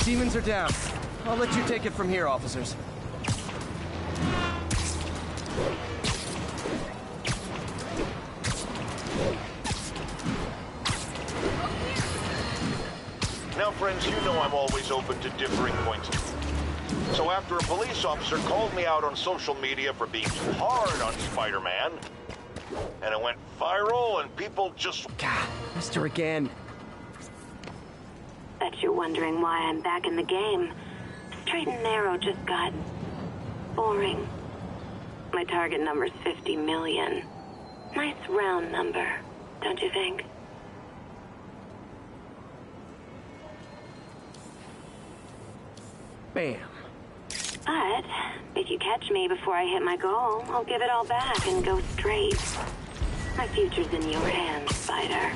Demons are down. I'll let you take it from here, officers. Now, friends, you know I'm always open to differing points of view. So after a police officer called me out on social media for being too hard on Spider-Man, and it went viral and people just... God, Mr. again. Bet you're wondering why I'm back in the game. Straight and narrow just got... boring. My target number's 50 million. Nice round number, don't you think? Bam. But if you catch me before I hit my goal, I'll give it all back and go straight. My future's in your hands, Spider.